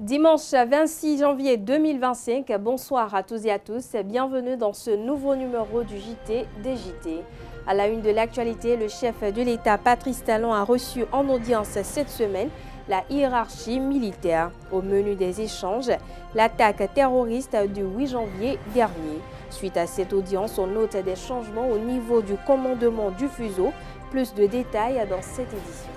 Dimanche 26 janvier 2025, bonsoir à tous et à tous, bienvenue dans ce nouveau numéro du JT des JT. À la une de l'actualité, le chef de l'État Patrice Talon a reçu en audience cette semaine la hiérarchie militaire. Au menu des échanges, l'attaque terroriste du 8 janvier dernier. Suite à cette audience, on note des changements au niveau du commandement du fuseau. Plus de détails dans cette édition.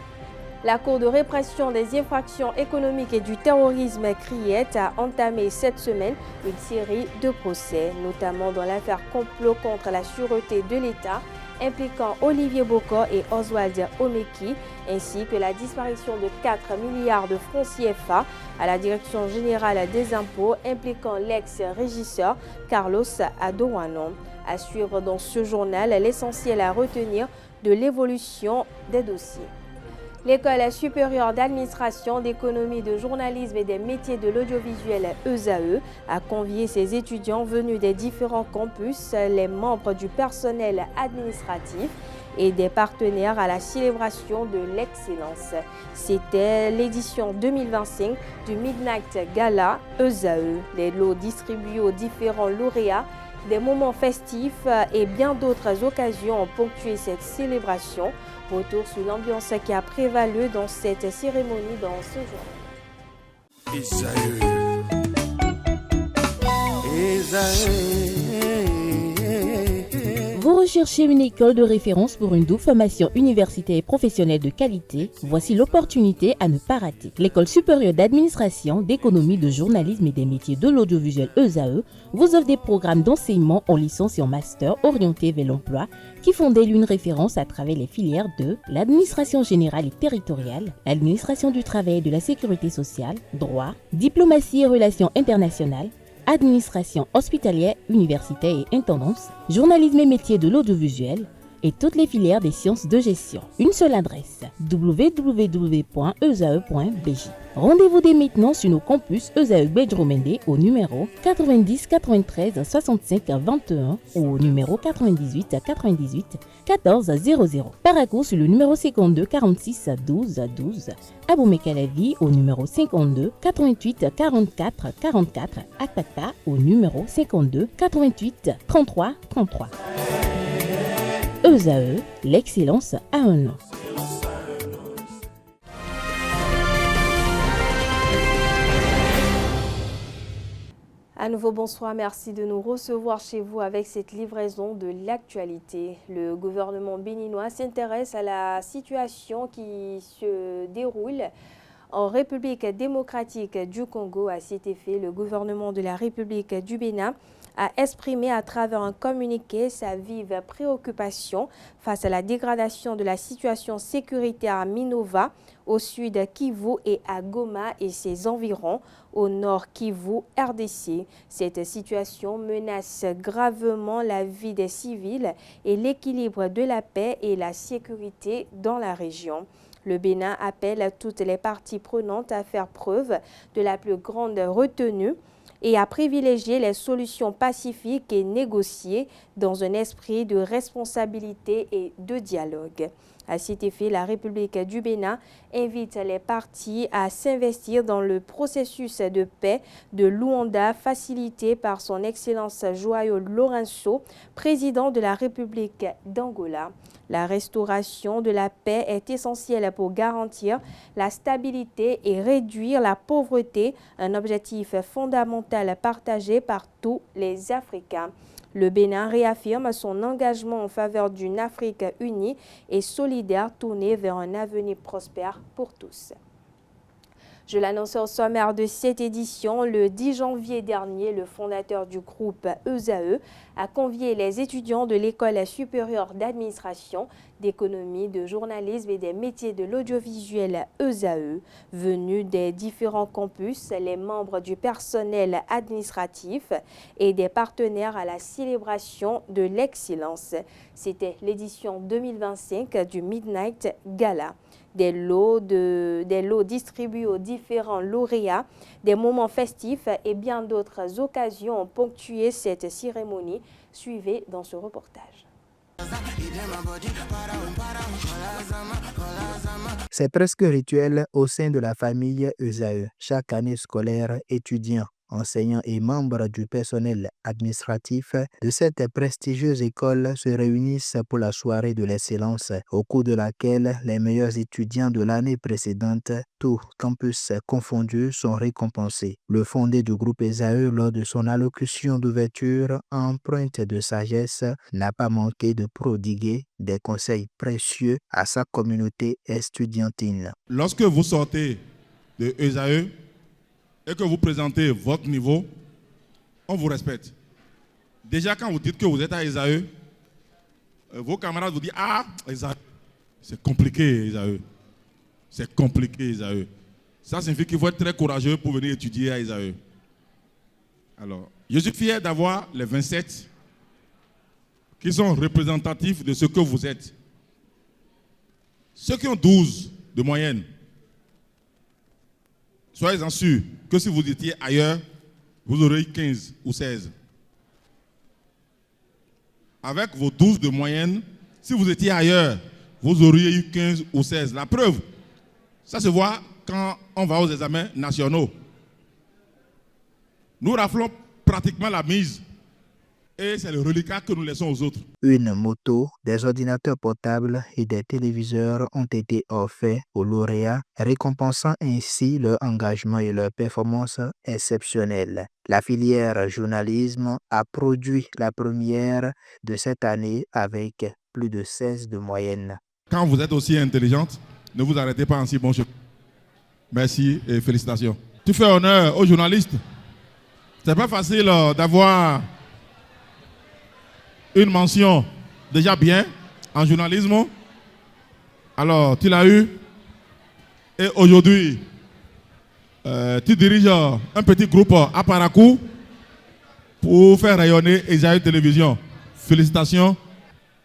La Cour de répression des infractions économiques et du terrorisme CRIET a entamé cette semaine une série de procès, notamment dans l'affaire complot contre la sûreté de l'État impliquant Olivier Bokor et Oswald Omeki, ainsi que la disparition de 4 milliards de francs CFA à la Direction générale des impôts impliquant l'ex-régisseur Carlos Adorano. À suivre dans ce journal l'essentiel à retenir de l'évolution des dossiers. L'École supérieure d'administration, d'économie, de journalisme et des métiers de l'audiovisuel ESAE a convié ses étudiants venus des différents campus, les membres du personnel administratif et des partenaires à la célébration de l'excellence. C'était l'édition 2025 du Midnight Gala ESAE. Les lots distribués aux différents lauréats, des moments festifs et bien d'autres occasions ont ponctué cette célébration. Retour sur l'ambiance qui a prévalu dans cette cérémonie dans ce jour. Vous recherchez une école de référence pour une double formation universitaire et professionnelle de qualité? Voici l'opportunité à ne pas rater. L'École supérieure d'administration, d'économie, de journalisme et des métiers de l'audiovisuel ESAE vous offre des programmes d'enseignement en licence et en master orientés vers l'emploi qui font d'elle une référence à travers les filières de l'administration générale et territoriale, l'administration du travail et de la sécurité sociale, droit, diplomatie et relations internationales, administration hospitalière, universitaire et intendance, journalisme et métiers de l'audiovisuel et toutes les filières des sciences de gestion. Une seule adresse, www.esae.bj. Rendez-vous dès maintenant sur nos campus ESAE Bedjromende au numéro 90 93 65 21 ou au numéro 98 98 14 00. Paracourt sur le numéro 52 46 12 12. Aboumekalavi au numéro 52 88 44 44. Akpata au numéro 52 88 33 33. ESAE, l'excellence à un nom. À nouveau, bonsoir, merci de nous recevoir chez vous avec cette livraison de l'actualité. Le gouvernement béninois s'intéresse à la situation qui se déroule en République démocratique du Congo. À cet effet, le gouvernement de la République du Bénin a exprimé à travers un communiqué sa vive préoccupation face à la dégradation de la situation sécuritaire à Minova, au sud Kivu et à Goma et ses environs, au nord Kivu, RDC. Cette situation menace gravement la vie des civils et l'équilibre de la paix et la sécurité dans la région. Le Bénin appelle toutes les parties prenantes à faire preuve de la plus grande retenue et à privilégier les solutions pacifiques et négociées dans un esprit de responsabilité et de dialogue. À cet effet, la République du Bénin invite les parties à s'investir dans le processus de paix de Luanda facilité par son Excellence João Lourenço, président de la République d'Angola. La restauration de la paix est essentielle pour garantir la stabilité et réduire la pauvreté, un objectif fondamental partagé par tous les Africains. Le Bénin réaffirme son engagement en faveur d'une Afrique unie et solidaire tournée vers un avenir prospère pour tous. Je l'annonce au sommaire de cette édition. Le 10 janvier dernier, le fondateur du groupe ESAE a convié les étudiants de l'École supérieure d'administration, d'économie, de journalisme et des métiers de l'audiovisuel ESAE. Venus des différents campus, les membres du personnel administratif et des partenaires à la célébration de l'excellence. C'était l'édition 2025 du Midnight Gala. Des lots distribués aux différents lauréats, des moments festifs et bien d'autres occasions ont ponctué cette cérémonie. Suivez dans ce reportage. C'est presque rituel au sein de la famille Esaü. Chaque année scolaire, étudiants, enseignants et membres du personnel administratif de cette prestigieuse école se réunissent pour la soirée de l'excellence, au cours de laquelle les meilleurs étudiants de l'année précédente, tous campus confondus, sont récompensés. Le fondé du groupe Esaü, lors de son allocution d'ouverture empreinte de sagesse, n'a pas manqué de prodiguer des conseils précieux à sa communauté estudiantine. Lorsque vous sortez de Esaü et que vous présentez votre niveau, on vous respecte. Déjà, quand vous dites que vous êtes à Esaü, vos camarades vous disent « Ah, Esaü, c'est compliqué, Esaü. C'est compliqué, Esaü. » Ça signifie qu'il faut être très courageux pour venir étudier à Esaü. Alors, je suis fier d'avoir les 27 qui sont représentatifs de ce que vous êtes. Ceux qui ont 12 de moyenne, soyez-en sûrs que si vous étiez ailleurs, vous aurez 15 ou 16. Avec vos 12 de moyenne, si vous étiez ailleurs, vous auriez eu 15 ou 16. La preuve, ça se voit quand on va aux examens nationaux. Nous raflons pratiquement la mise et c'est le reliquat que nous laissons aux autres. Une moto, des ordinateurs portables et des téléviseurs ont été offerts aux lauréats, récompensant ainsi leur engagement et leur performance exceptionnelle. La filière journalisme a produit la première de cette année avec plus de 16 de moyenne. Quand vous êtes aussi intelligente, ne vous arrêtez pas en si bon chemin. Merci et félicitations. Tu fais honneur aux journalistes. C'est pas facile d'avoir une mention déjà bien en journalisme. Alors, tu l'as eu. Et aujourd'hui, tu diriges un petit groupe à Parakou pour faire rayonner Esaü Télévision. Félicitations.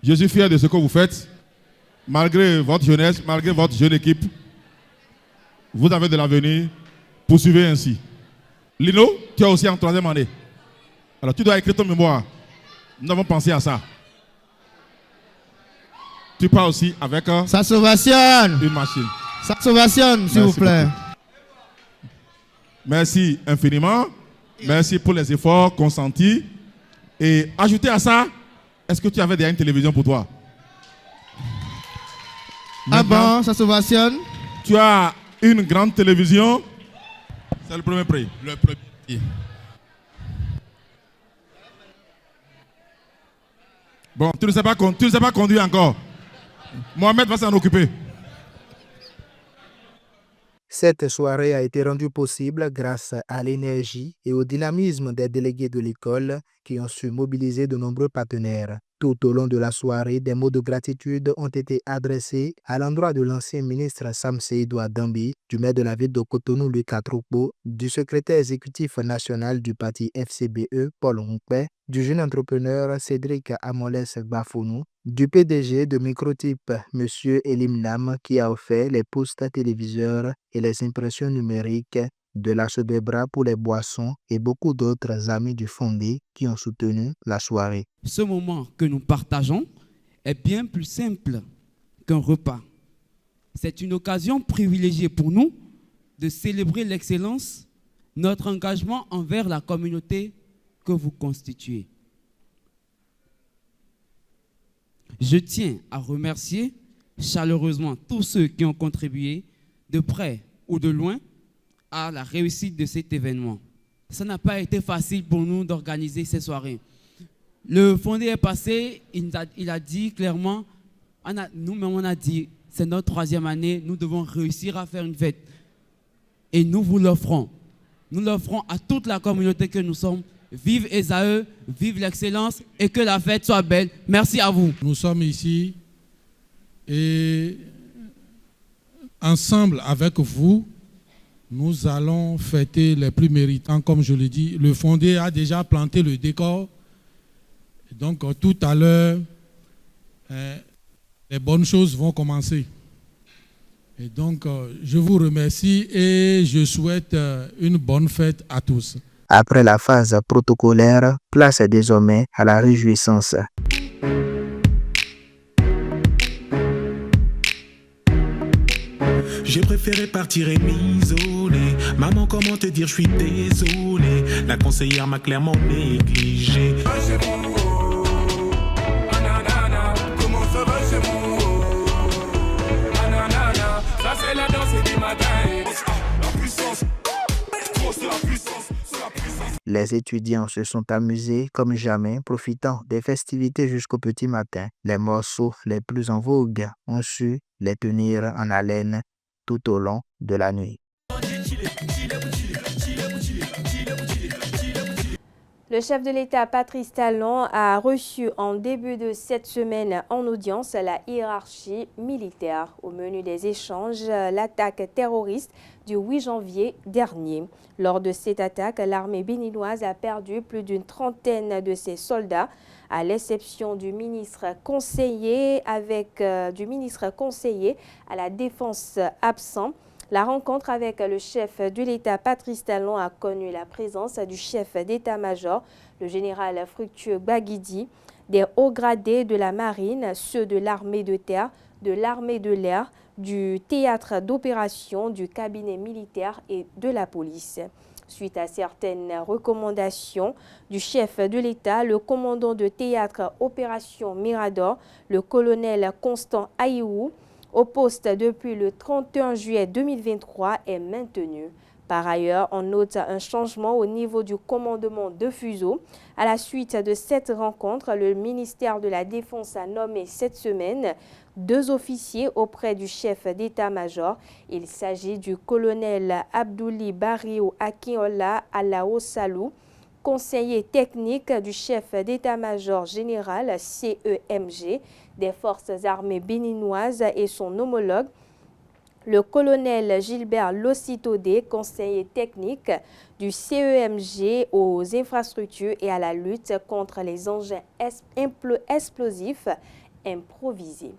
Je suis fier de ce que vous faites. Malgré votre jeunesse, malgré votre jeune équipe, vous avez de l'avenir. Poursuivez ainsi. Lino, tu es aussi en 3e année. Alors, tu dois écrire ton mémoire. Nous avons pensé à ça. Tu pars aussi avec ça s'ovationne. Une machine. Ça s'ovationne, s'il vous plaît. Beaucoup. Merci infiniment. Merci pour les efforts consentis. Et ajouter à ça, est-ce que tu avais déjà une télévision pour toi? Ah bon, ça s'ovationne. Tu as une grande télévision. C'est le premier prix. Le premier prix. Bon, tu ne sais pas conduire encore. Mohamed va s'en occuper. Cette soirée a été rendue possible grâce à l'énergie et au dynamisme des délégués de l'école qui ont su mobiliser de nombreux partenaires. Tout au long de la soirée, des mots de gratitude ont été adressés à l'endroit de l'ancien ministre Sam Seydou Adambi, du maire de la ville de Cotonou Louis Katroupo, du secrétaire exécutif national du parti FCBE Paul Nkpe, du jeune entrepreneur Cédric Amoles Bafounou, du PDG de Microtype M. Elim Nam qui a offert les postes téléviseurs et les impressions numériques, de la Sebebra pour les boissons et beaucoup d'autres amis du fondé qui ont soutenu la soirée. Ce moment que nous partageons est bien plus simple qu'un repas. C'est une occasion privilégiée pour nous de célébrer l'excellence, notre engagement envers la communauté que vous constituez. Je tiens à remercier chaleureusement tous ceux qui ont contribué de près ou de loin à la réussite de cet événement. Ça n'a pas été facile pour nous d'organiser ces soirées. Le fondé est passé, il a dit clairement, nous-mêmes on a dit, c'est notre 3e année, nous devons réussir à faire une fête. Et nous vous l'offrons. Nous l'offrons à toute la communauté que nous sommes. Vive Esaü, vive l'excellence et que la fête soit belle. Merci à vous. Nous sommes ici et ensemble avec vous, nous allons fêter les plus méritants, comme je l'ai dit. Le fondé a déjà planté le décor. Donc, tout à l'heure, les bonnes choses vont commencer. Et donc, je vous remercie et je souhaite une bonne fête à tous. Après la phase protocolaire, place désormais à la réjouissance. J'ai préféré partir et m'isoler. Maman, comment te dire, je suis désolé. La conseillère m'a clairement négligé. Comment ça va chez mon ça c'est la danse du matin. La puissance, c'est la puissance, c'est la puissance. Les étudiants se sont amusés comme jamais, profitant des festivités jusqu'au petit matin. Les morceaux les plus en vogue ont su les tenir en haleine tout au long de la nuit. Le chef de l'État, Patrice Talon, a reçu en début de cette semaine en audience la hiérarchie militaire. Au menu des échanges, l'attaque terroriste du 8 janvier dernier. Lors de cette attaque, l'armée béninoise a perdu plus d'une trentaine de ses soldats, à l'exception du ministre conseiller à la défense absent. La rencontre avec le chef de l'État, Patrice Talon, a connu la présence du chef d'état-major, le général Fructueux Baguidi, des hauts gradés de la marine, ceux de l'armée de terre, de l'armée de l'air, du théâtre d'opération, du cabinet militaire et de la police. Suite à certaines recommandations du chef de l'État, le commandant de théâtre Opération Mirador, le colonel Constant Aïou, au poste depuis le 31 juillet 2023 est maintenu. Par ailleurs, on note un changement au niveau du commandement de fuseau. À la suite de cette rencontre, le ministère de la Défense a nommé cette semaine 2 officiers auprès du chef d'état-major. Il s'agit du colonel Abdouli Barrio Akinola Alao Salou, conseiller technique du chef d'état-major général CEMG des forces armées béninoises et son homologue, le colonel Gilbert Lossitodé, conseiller technique du CEMG aux infrastructures et à la lutte contre les engins explosifs improvisés.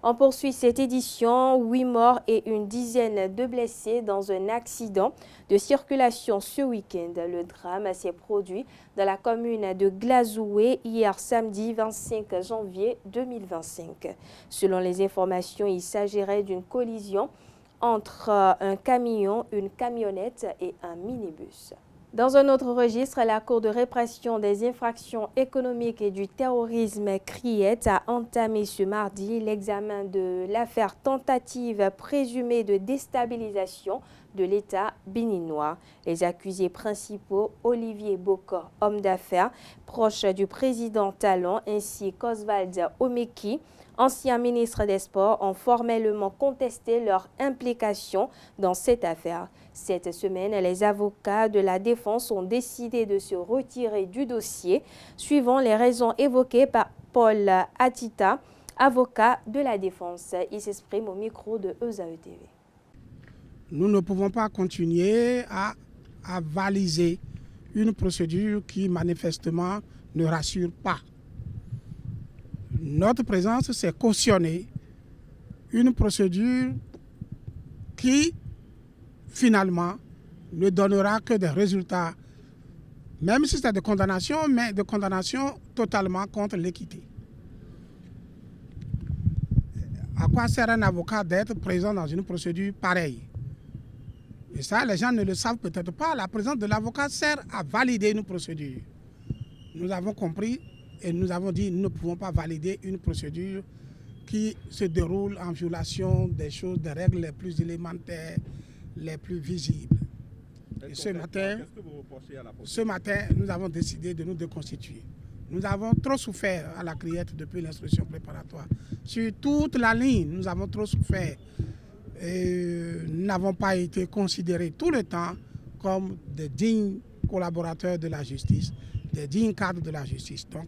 On poursuit cette édition, 8 morts et une dizaine de blessés dans un accident de circulation ce week-end. Le drame s'est produit dans la commune de Glazoué hier samedi 25 janvier 2025. Selon les informations, il s'agirait d'une collision entre un camion, une camionnette et un minibus. Dans un autre registre, la Cour de répression des infractions économiques et du terrorisme CRIET a entamé ce mardi l'examen de l'affaire tentative présumée de déstabilisation de l'État béninois. Les accusés principaux, Olivier Bokor, homme d'affaires, proche du président Talon, ainsi qu'Oswald Omeki, ancien ministre des Sports, ont formellement contesté leur implication dans cette affaire. Cette semaine, les avocats de la défense ont décidé de se retirer du dossier, suivant les raisons évoquées par Paul Atita, avocat de la défense. Il s'exprime au micro de ESAE TV. Nous ne pouvons pas continuer à avaliser une procédure qui manifestement ne rassure pas. Notre présence, c'est cautionner une procédure qui, finalement, ne donnera que des résultats, même si c'est des condamnations, mais des condamnations totalement contre l'équité. À quoi sert un avocat d'être présent dans une procédure pareille? Et ça, les gens ne le savent peut-être pas. La présence de l'avocat sert à valider une procédure. Nous avons compris et nous avons dit que nous ne pouvons pas valider une procédure qui se déroule en violation des choses, des règles les plus élémentaires, les plus visibles. Et ce matin, nous avons décidé de nous déconstituer. Nous avons trop souffert à la CRIET depuis l'instruction préparatoire. Sur toute la ligne, nous avons trop souffert. Nous n'avons pas été considérés tout le temps comme des dignes collaborateurs de la justice, des dignes cadres de la justice. Donc,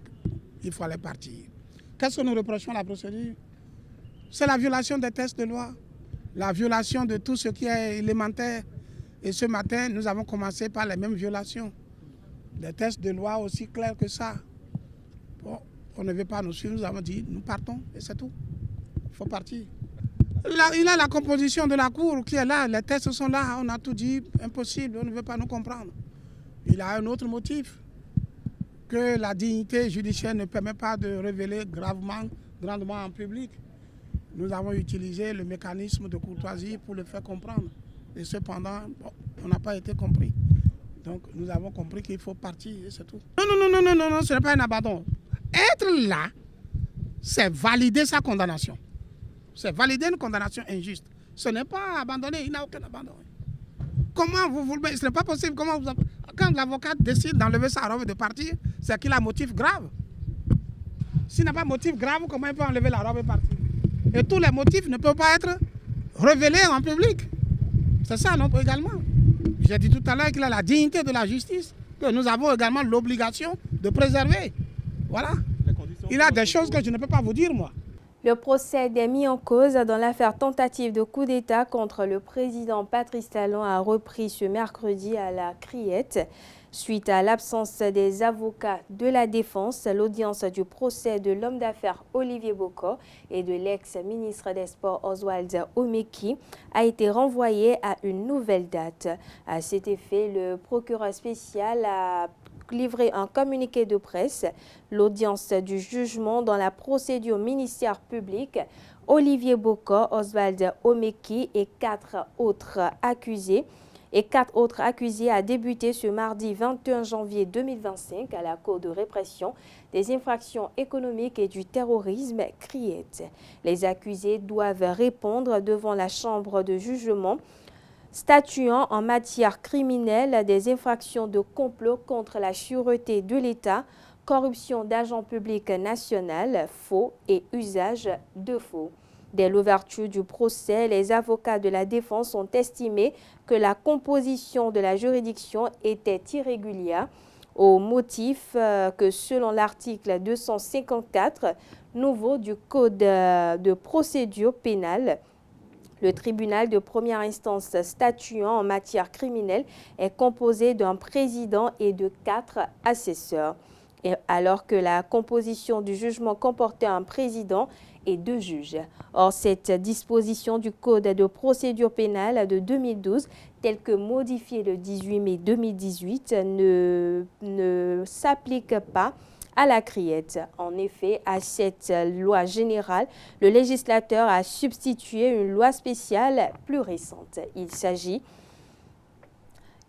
il fallait partir. Qu'est-ce que nous reprochons à la procédure? C'est la violation des textes de loi, la violation de tout ce qui est élémentaire. Et ce matin, nous avons commencé par les mêmes violations. Des textes de loi aussi clairs que ça. Bon, on ne veut pas nous suivre, nous avons dit, nous partons, et c'est tout. Il faut partir. Là, il a la composition de la Cour qui est là, les textes sont là, on a tout dit, impossible, on ne veut pas nous comprendre. Il a un autre motif, que la dignité judiciaire ne permet pas de révéler grandement en public. Nous avons utilisé le mécanisme de courtoisie pour le faire comprendre. Et cependant, bon, on n'a pas été compris. Donc nous avons compris qu'il faut partir et c'est tout. Non, ce n'est pas un abandon. Être là, c'est valider sa condamnation. C'est valider une condamnation injuste. Ce n'est pas abandonner, il n'a aucun abandon. Comment vous voulez, ce n'est pas possible. Quand l'avocat décide d'enlever sa robe et de partir, c'est qu'il a motif grave. S'il n'a pas motif grave, comment il peut enlever la robe et partir? Et tous les motifs ne peuvent pas être révélés en public. C'est ça, non, également. J'ai dit tout à l'heure qu'il a la dignité de la justice, que nous avons également l'obligation de préserver. Voilà. Il a des choses que je ne peux pas vous dire, moi. Le procès des mis en cause dans l'affaire tentative de coup d'État contre le président Patrice Talon a repris ce mercredi à la Criette. Suite à l'absence des avocats de la défense, l'audience du procès de l'homme d'affaires Olivier Boko et de l'ex-ministre des Sports Oswald Omeki a été renvoyée à une nouvelle date. À cet effet, le procureur spécial a livré un communiqué de presse. L'audience du jugement dans la procédure ministère public, Olivier Boko, Oswald Omeki et quatre autres accusés a débuté ce mardi 21 janvier 2025 à la Cour de répression des infractions économiques et du terrorisme Criette. Les accusés doivent répondre devant la chambre de jugement statuant en matière criminelle des infractions de complot contre la sûreté de l'État, corruption d'agents publics national, faux et usage de faux. Dès l'ouverture du procès, les avocats de la défense ont estimé que la composition de la juridiction était irrégulière au motif que selon l'article 254 nouveau du Code de procédure pénale, le tribunal de première instance statuant en matière criminelle est composé d'un président et de 4 assesseurs, alors que la composition du jugement comportait un président et 2 juges. Or, cette disposition du Code de procédure pénale de 2012, telle que modifiée le 18 mai 2018, ne s'applique pas à la Criette. En effet, à cette loi générale, le législateur a substitué une loi spéciale plus récente. Il s'agit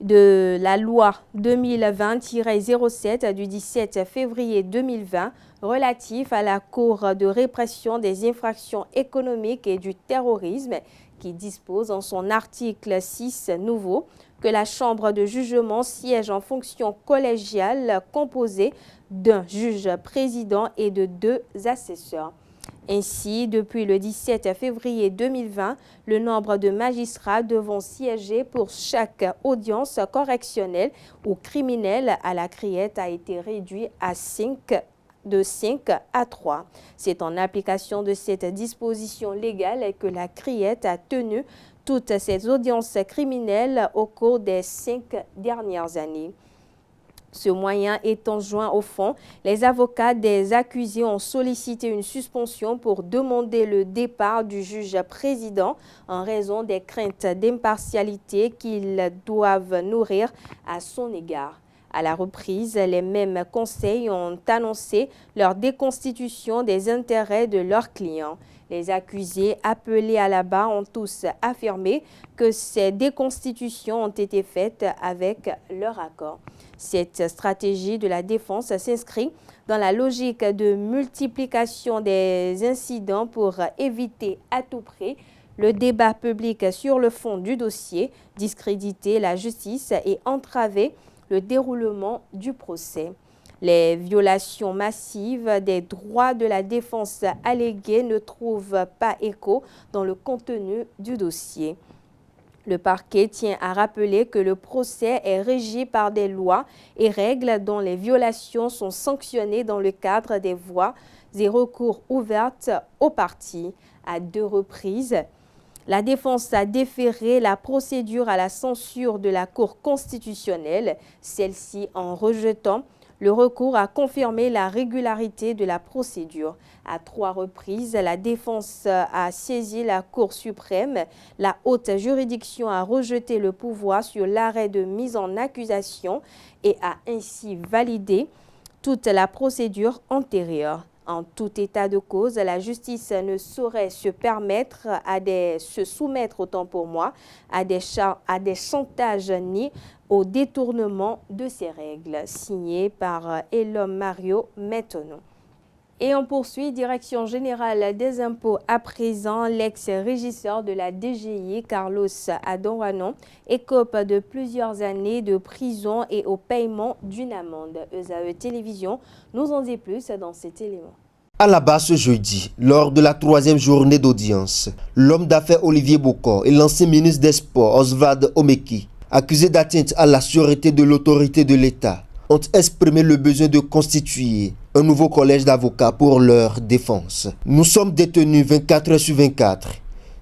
de la loi 2020-07 du 17 février 2020 relatif à la Cour de répression des infractions économiques et du terrorisme qui dispose en son article 6 nouveau que la chambre de jugement siège en fonction collégiale composée d'un juge président et de 2 assesseurs. Ainsi, depuis le 17 février 2020, le nombre de magistrats devant siéger pour chaque audience correctionnelle ou criminelle à la Criette a été réduit de 5 à 3. C'est en application de cette disposition légale que la Criette a tenu toutes ses audiences criminelles au cours des 5 dernières années. Ce moyen étant joint au fond, les avocats des accusés ont sollicité une suspension pour demander le départ du juge président en raison des craintes d'impartialité qu'ils doivent nourrir à son égard. À la reprise, les mêmes conseils ont annoncé leur déconstitution des intérêts de leurs clients. Les accusés appelés à la barre ont tous affirmé que ces déconstitutions ont été faites avec leur accord. Cette stratégie de la défense s'inscrit dans la logique de multiplication des incidents pour éviter à tout prix le débat public sur le fond du dossier, discréditer la justice et entraver le déroulement du procès. Les violations massives des droits de la défense alléguées ne trouvent pas écho dans le contenu du dossier. Le parquet tient à rappeler que le procès est régi par des lois et règles dont les violations sont sanctionnées dans le cadre des voies et recours ouvertes aux parties. À 2 reprises, la défense a déféré la procédure à la censure de la Cour constitutionnelle. Celle-ci, en rejetant le recours, a confirmé la régularité de la procédure. À 3 reprises, la défense a saisi la Cour suprême. La haute juridiction a rejeté le pouvoir sur l'arrêt de mise en accusation et a ainsi validé toute la procédure antérieure. En tout état de cause, la justice ne saurait se permettre se soumettre, autant pour moi, à des chantages ni au détournement de ces règles. Signé par Elom Mario Mettono. Et on poursuit, direction générale des impôts à présent. L'ex-régisseur de la DGI, Carlos Adorano, écope de plusieurs années de prison et au paiement d'une amende. ESAE Télévision nous en dit plus dans cet élément. À la base ce jeudi, lors de la 3e journée d'audience, l'homme d'affaires Olivier Bokor et l'ancien ministre des Sports Oswald Omeki, accusés d'atteinte à la sûreté de l'autorité de l'État, ont exprimé le besoin de constituer un nouveau collège d'avocats pour leur défense. Nous sommes détenus 24 heures sur 24.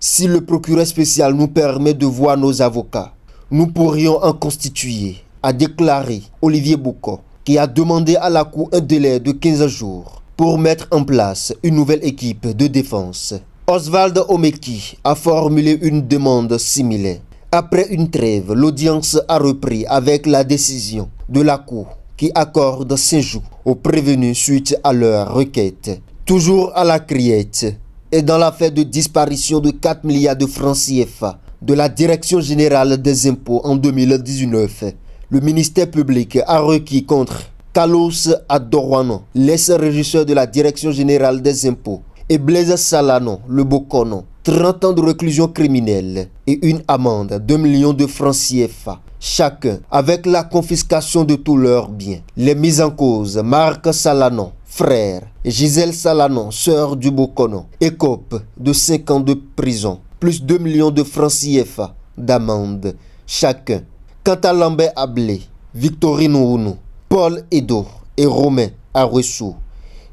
Si le procureur spécial nous permet de voir nos avocats, nous pourrions en constituer, a déclaré Olivier Bokor, qui a demandé à la Cour un délai de 15 jours pour mettre en place une nouvelle équipe de défense. Oswald Omeki a formulé une demande similaire. Après une trêve, l'audience a repris avec la décision de la Cour qui accorde 5 jours aux prévenus suite à leur requête. Toujours à la criette et dans l'affaire de disparition de 4 milliards de francs CFA de la Direction générale des impôts en 2019, le ministère public a requis contre Carlos Adorano, l'ex-régisseur de la Direction générale des impôts, et Blaise Salano, le Bokono, 30 ans de réclusion criminelle et une amende de 2 millions de francs CFA, chacun avec la confiscation de tous leurs biens. Les mises en cause, Marc Salano, frère, et Gisèle Salano, sœur du Bokono, écopent de 5 ans de prison, plus 2 millions de francs CFA d'amende, chacun. Quant à Lambert Ablé, Victorine Ounou, Paul Edo et Romain Arouessou,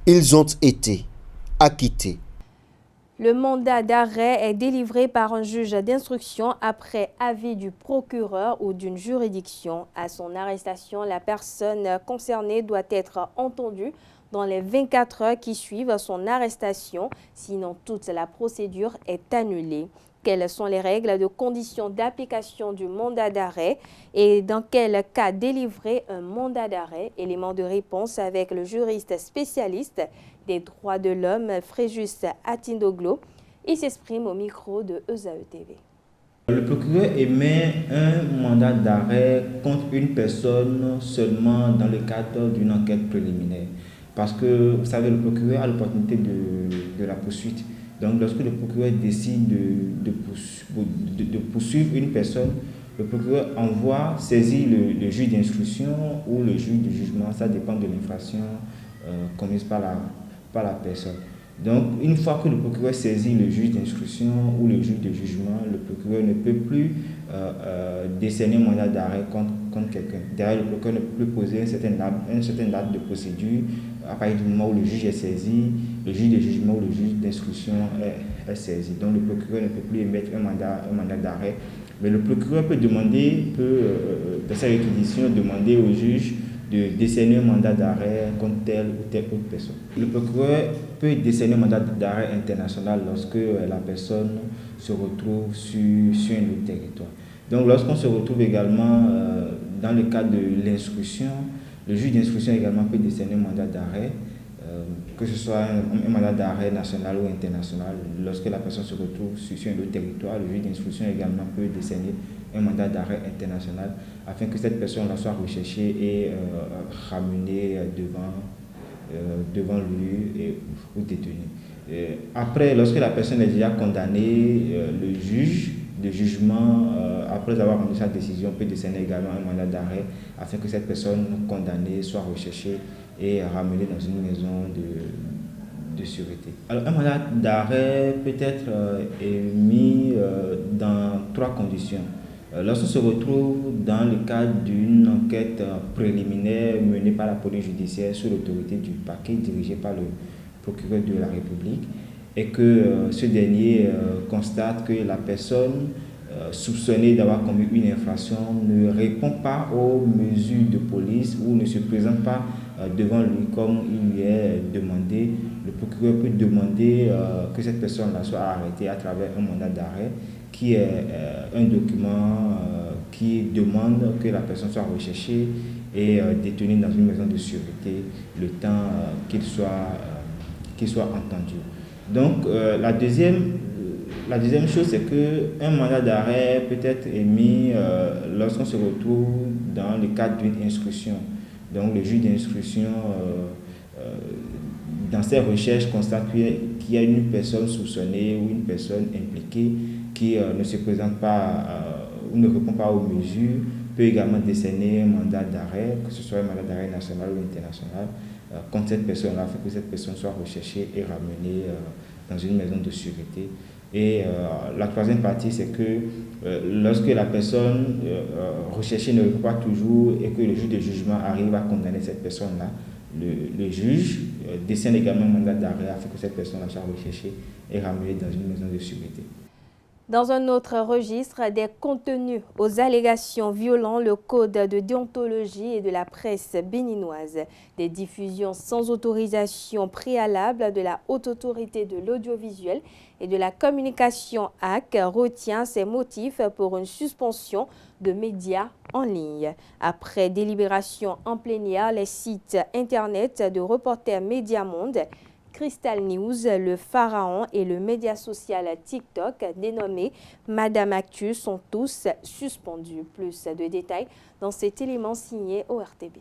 ils ont été acquittés. Le mandat d'arrêt est délivré par un juge d'instruction après avis du procureur ou d'une juridiction. À son arrestation, la personne concernée doit être entendue dans les 24 heures qui suivent son arrestation, sinon toute la procédure est annulée. Quelles sont les règles de conditions d'application du mandat d'arrêt et dans quel cas délivrer un mandat d'arrêt? Élément de réponse avec le juriste spécialiste des droits de l'homme, Fréjus Atindoglo. Il s'exprime au micro de ESAE TV. Le procureur émet un mandat d'arrêt contre une personne seulement dans le cadre d'une enquête préliminaire. Parce que, vous savez, le procureur a l'opportunité de la poursuite. Donc, lorsque le procureur décide de poursuivre une personne, le procureur envoie, saisit le juge d'instruction ou le juge de jugement. Ça dépend de l'infraction commise par la personne. Donc, une fois que le procureur saisit le juge d'instruction ou le juge de jugement, le procureur ne peut plus décerner un mandat d'arrêt contre quelqu'un. Derrière, le procureur ne peut plus poser un certain date de procédure à partir du moment où le juge est saisi, le juge de jugement ou le juge d'instruction est saisi. Donc, le procureur ne peut plus émettre un mandat d'arrêt. Mais le procureur peut demander, dans sa réquisition, demander au juge de décerner un mandat d'arrêt contre telle ou telle autre personne. Le procureur peut décerner un mandat d'arrêt international lorsque la personne se retrouve sur un autre territoire. Donc lorsqu'on se retrouve également dans le cadre de l'instruction, le juge d'instruction également peut décerner un mandat d'arrêt, que ce soit un mandat d'arrêt national ou international. Lorsque la personne se retrouve sur un autre territoire, le juge d'instruction également peut décerner un mandat d'arrêt international afin que cette personne soit recherchée et ramenée devant lui ou détenue. Après, lorsque la personne est déjà condamnée, le juge de jugement, après avoir rendu sa décision, peut décerner également un mandat d'arrêt afin que cette personne condamnée soit recherchée et ramenée dans une maison de sûreté. Alors, un mandat d'arrêt peut être émis dans 3 conditions. Lorsqu'on se retrouve dans le cadre d'une enquête préliminaire menée par la police judiciaire sous l'autorité du parquet dirigé par le procureur de la République et que ce dernier constate que la personne soupçonnée d'avoir commis une infraction ne répond pas aux mesures de police ou ne se présente pas devant lui comme il lui est demandé, le procureur peut demander que cette personne-là soit arrêtée à travers un mandat d'arrêt qui est un document qui demande que la personne soit recherchée et détenue dans une maison de sûreté le temps qu'il soit qu'il soit entendu. Donc la deuxième chose, c'est qu'un mandat d'arrêt peut être émis lorsqu'on se retrouve dans le cadre d'une instruction. Donc le juge d'instruction, dans ses recherches, constate qu'il y a une personne soupçonnée ou une personne impliquée qui ne se présente pas ou ne répond pas aux mesures, peut également décerner un mandat d'arrêt, que ce soit un mandat d'arrêt national ou international, contre cette personne-là, afin que cette personne soit recherchée et ramenée dans une maison de sûreté. Et la troisième partie, c'est que lorsque la personne recherchée ne répond pas toujours et que le juge de jugement arrive à condamner cette personne-là, le juge décerne également un mandat d'arrêt afin que cette personne-là soit recherchée et ramenée dans une maison de sûreté. Dans un autre registre, des contenus aux allégations violant le code de déontologie et de la presse béninoise. Des diffusions sans autorisation préalable de la Haute Autorité de l'Audiovisuel et de la Communication HAC retient ses motifs pour une suspension de médias en ligne. Après délibération en plénière, les sites internet de Reporters Média Monde, Crystal News, le Pharaon et le média social TikTok, dénommé Madame Actu, sont tous suspendus. Plus de détails dans cet élément signé ORTB.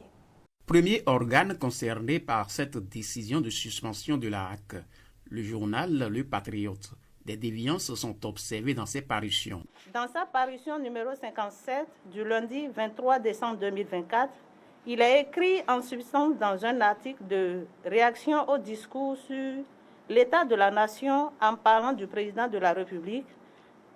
Premier organe concerné par cette décision de suspension de la HAC, le journal Le Patriote. Des déviances sont observées dans ses parutions. Dans sa parution numéro 57 du lundi 23 décembre 2024, il est écrit en substance dans un article de réaction au discours sur l'état de la nation en parlant du président de la République,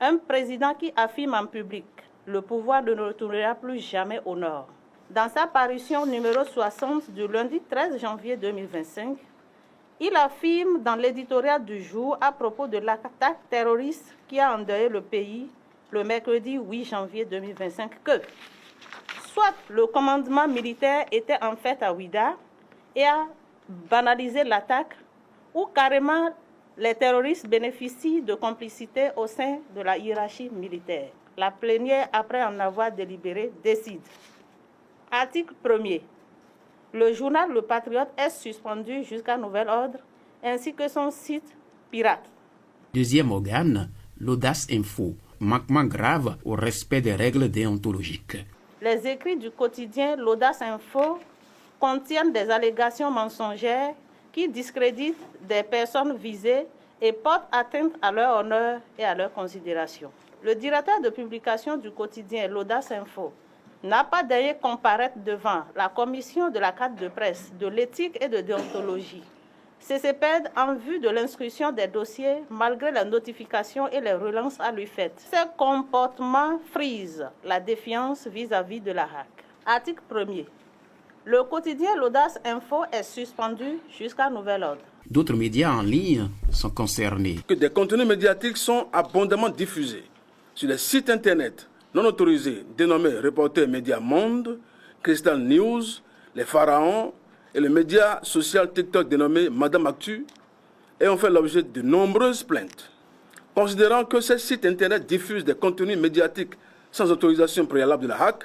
un président qui affirme en public le pouvoir ne retournera plus jamais au Nord. Dans sa parution numéro 60 du lundi 13 janvier 2025, il affirme dans l'éditorial du jour à propos de l'attaque terroriste qui a endeuillé le pays le mercredi 8 janvier 2025 que soit le commandement militaire était en fait à Ouida et a banalisé l'attaque, ou carrément les terroristes bénéficient de complicité au sein de la hiérarchie militaire. La plénière, après en avoir délibéré, décide. Article 1er. Le journal Le Patriote est suspendu jusqu'à nouvel ordre, ainsi que son site pirate. Deuxième organe, l'Audace Info, manquement grave au respect des règles déontologiques. Les écrits du quotidien L'Audace Info contiennent des allégations mensongères qui discréditent des personnes visées et portent atteinte à leur honneur et à leur considération. Le directeur de publication du quotidien L'Audace Info n'a pas d'ailleurs comparaître devant la commission de la carte de presse, de l'éthique et de déontologie, CCPED, en vue de l'instruction des dossiers malgré les notifications et les relances à lui faites. Ce comportement frise la défiance vis-à-vis de la HAC. Article 1er. Le quotidien L'Audace Info est suspendu jusqu'à nouvel ordre. D'autres médias en ligne sont concernés. Que des contenus médiatiques sont abondamment diffusés sur les sites internet non autorisés dénommés Reporters Média Monde, Crystal News, les Pharaons et le média social TikTok dénommé Madame Actu, et ont fait l'objet de nombreuses plaintes. Considérant que ces sites internet diffusent des contenus médiatiques sans autorisation préalable de la HAC,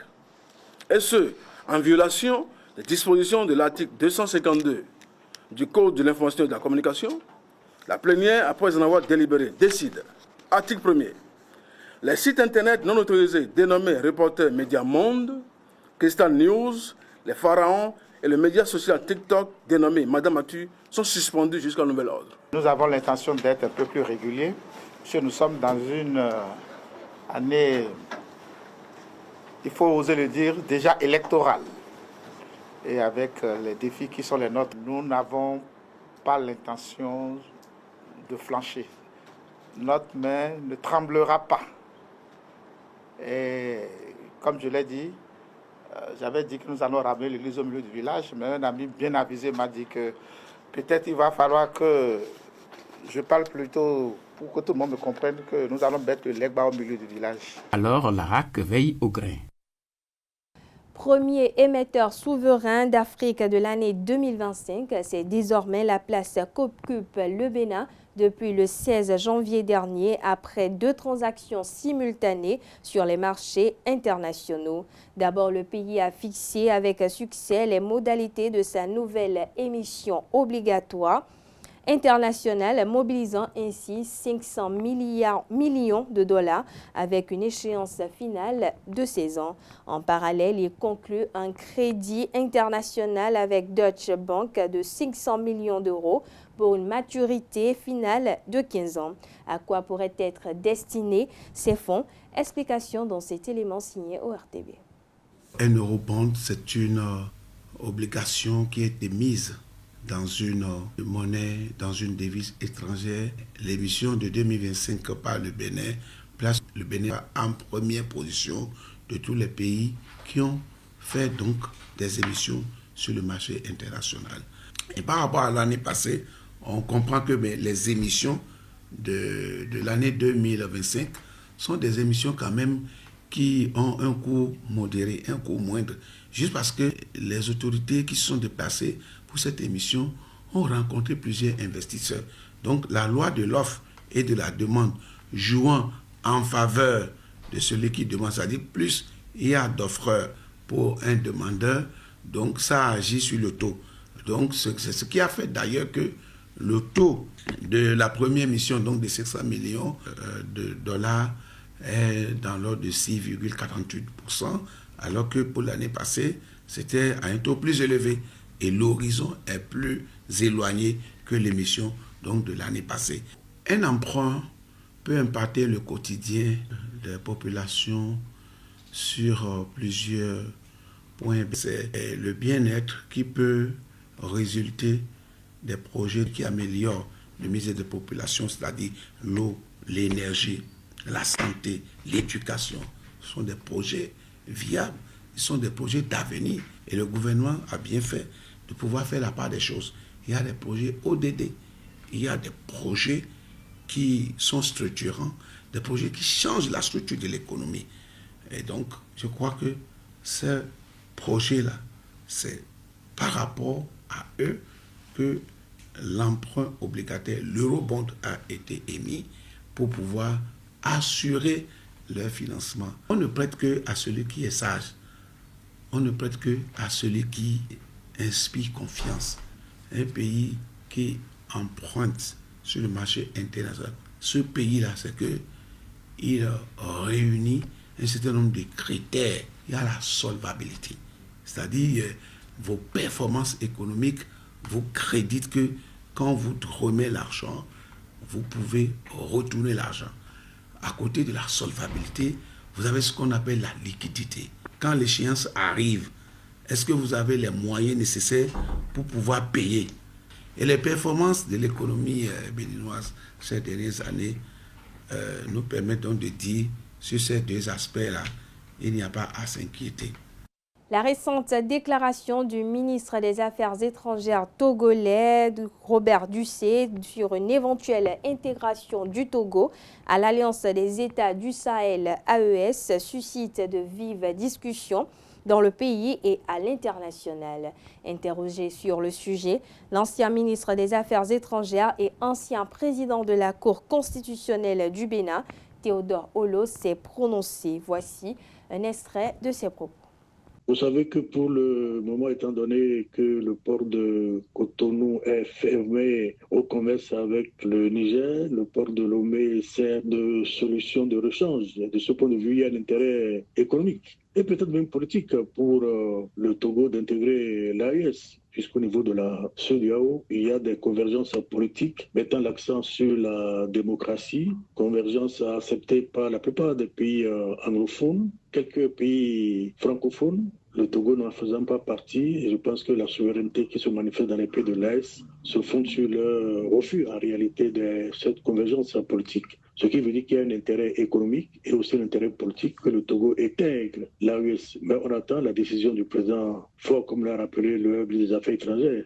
et ce, en violation des dispositions de l'article 252 du Code de l'information et de la communication, la plénière, après en avoir délibéré, décide. Article 1er. Les sites internet non autorisés dénommés Reporters Média Monde, Crystal News, les Pharaons et le média social TikTok dénommé Madame Actu sont suspendus jusqu'à nouvel ordre. Nous avons l'intention d'être un peu plus réguliers, puisque nous sommes dans une année, il faut oser le dire, déjà électorale. Et avec les défis qui sont les nôtres, nous n'avons pas l'intention de flancher. Notre main ne tremblera pas. Et comme je l'ai dit, j'avais dit que nous allons ramener l'église au milieu du village, mais un ami bien avisé m'a dit que peut-être il va falloir que je parle plutôt pour que tout le monde me comprenne que nous allons mettre le legba au milieu du village. Alors la HAC veille au grain. Premier émetteur souverain d'Afrique de l'année 2025, c'est désormais la place qu'occupe le Bénin depuis le 16 janvier dernier après 2 transactions simultanées sur les marchés internationaux. D'abord, le pays a fixé avec succès les modalités de sa nouvelle émission obligatoire. international, mobilisant ainsi 500 millions de dollars avec une échéance finale de 16 ans. En parallèle, il conclut un crédit international avec Deutsche Bank de 500 millions d'euros pour une maturité finale de 15 ans. À quoi pourraient être destinés ces fonds? Explication dans cet élément signé au RTB. Un eurobond, c'est une obligation qui a été mise dans une monnaie, dans une devise étrangère. L'émission de 2025 par le Bénin place le Bénin en première position de tous les pays qui ont fait donc des émissions sur le marché international. Et par rapport à l'année passée, on comprend que les émissions de l'année 2025 sont des émissions quand même qui ont un coût modéré, un coût moindre, juste parce que les autorités qui se sont déplacées pour cette émission ont rencontré plusieurs investisseurs. Donc la loi de l'offre et de la demande jouant en faveur de celui qui demande, c'est-à-dire plus il y a d'offreurs pour un demandeur, donc ça agit sur le taux. Donc c'est ce qui a fait d'ailleurs que le taux de la première mission, donc de 500 millions de dollars, est dans l'ordre de 6,48%, alors que pour l'année passée, c'était à un taux plus élevé. Et l'horizon est plus éloigné que l'émission donc, de l'année passée. Un emprunt peut impacter le quotidien des populations sur plusieurs points. C'est le bien-être qui peut résulter des projets qui améliorent le misère des populations, c'est-à-dire l'eau, l'énergie, la santé, l'éducation. Ce sont des projets viables, ce sont des projets d'avenir. Et le gouvernement a bien fait de pouvoir faire la part des choses. Il y a des projets ODD, il y a des projets qui sont structurants, des projets qui changent la structure de l'économie. Et donc, je crois que ce projet-là, c'est par rapport à eux que l'emprunt obligataire, l'eurobond a été émis pour pouvoir assurer leur financement. On ne prête que à celui qui est sage. On ne prête que à celui qui inspire confiance. Un pays qui emprunte sur le marché international, ce pays-là, c'est qu'il réunit un certain nombre de critères. Il y a la solvabilité, c'est-à-dire vos performances économiques vous créditent que quand vous remettez l'argent, vous pouvez retourner l'argent. À côté de la solvabilité, vous avez ce qu'on appelle la liquidité. Quand l'échéance arrive, est-ce que vous avez les moyens nécessaires pour pouvoir payer? Et les performances de l'économie béninoise ces dernières années nous permettent donc de dire, sur ces deux aspects-là, il n'y a pas à s'inquiéter. La récente déclaration du ministre des Affaires étrangères togolais, Robert Dussé, sur une éventuelle intégration du Togo à l'Alliance des États du Sahel AES suscite de vives discussions dans le pays et à l'international. Interrogé sur le sujet, l'ancien ministre des Affaires étrangères et ancien président de la Cour constitutionnelle du Bénin, Théodore Olo, s'est prononcé. Voici un extrait de ses propos. Vous savez que pour le moment, étant donné que le port de Cotonou est fermé au commerce avec le Niger, le port de Lomé sert de solution de rechange. De ce point de vue, il y a un intérêt économique et peut-être même politique pour le Togo d'intégrer l'AES, puisqu'au niveau de la CEDEAO, il y a des convergences politiques mettant l'accent sur la démocratie, convergence acceptée par la plupart des pays anglophones, quelques pays francophones, le Togo n'en faisant pas partie. Et je pense que la souveraineté qui se manifeste dans les pays de l'AES se fonde sur le refus en réalité de cette convergence politique. Ce qui veut dire qu'il y a un intérêt économique et aussi un intérêt politique que le Togo intègre l'AES. Mais on attend la décision du président Faure, comme l'a rappelé le ministre des Affaires étrangères.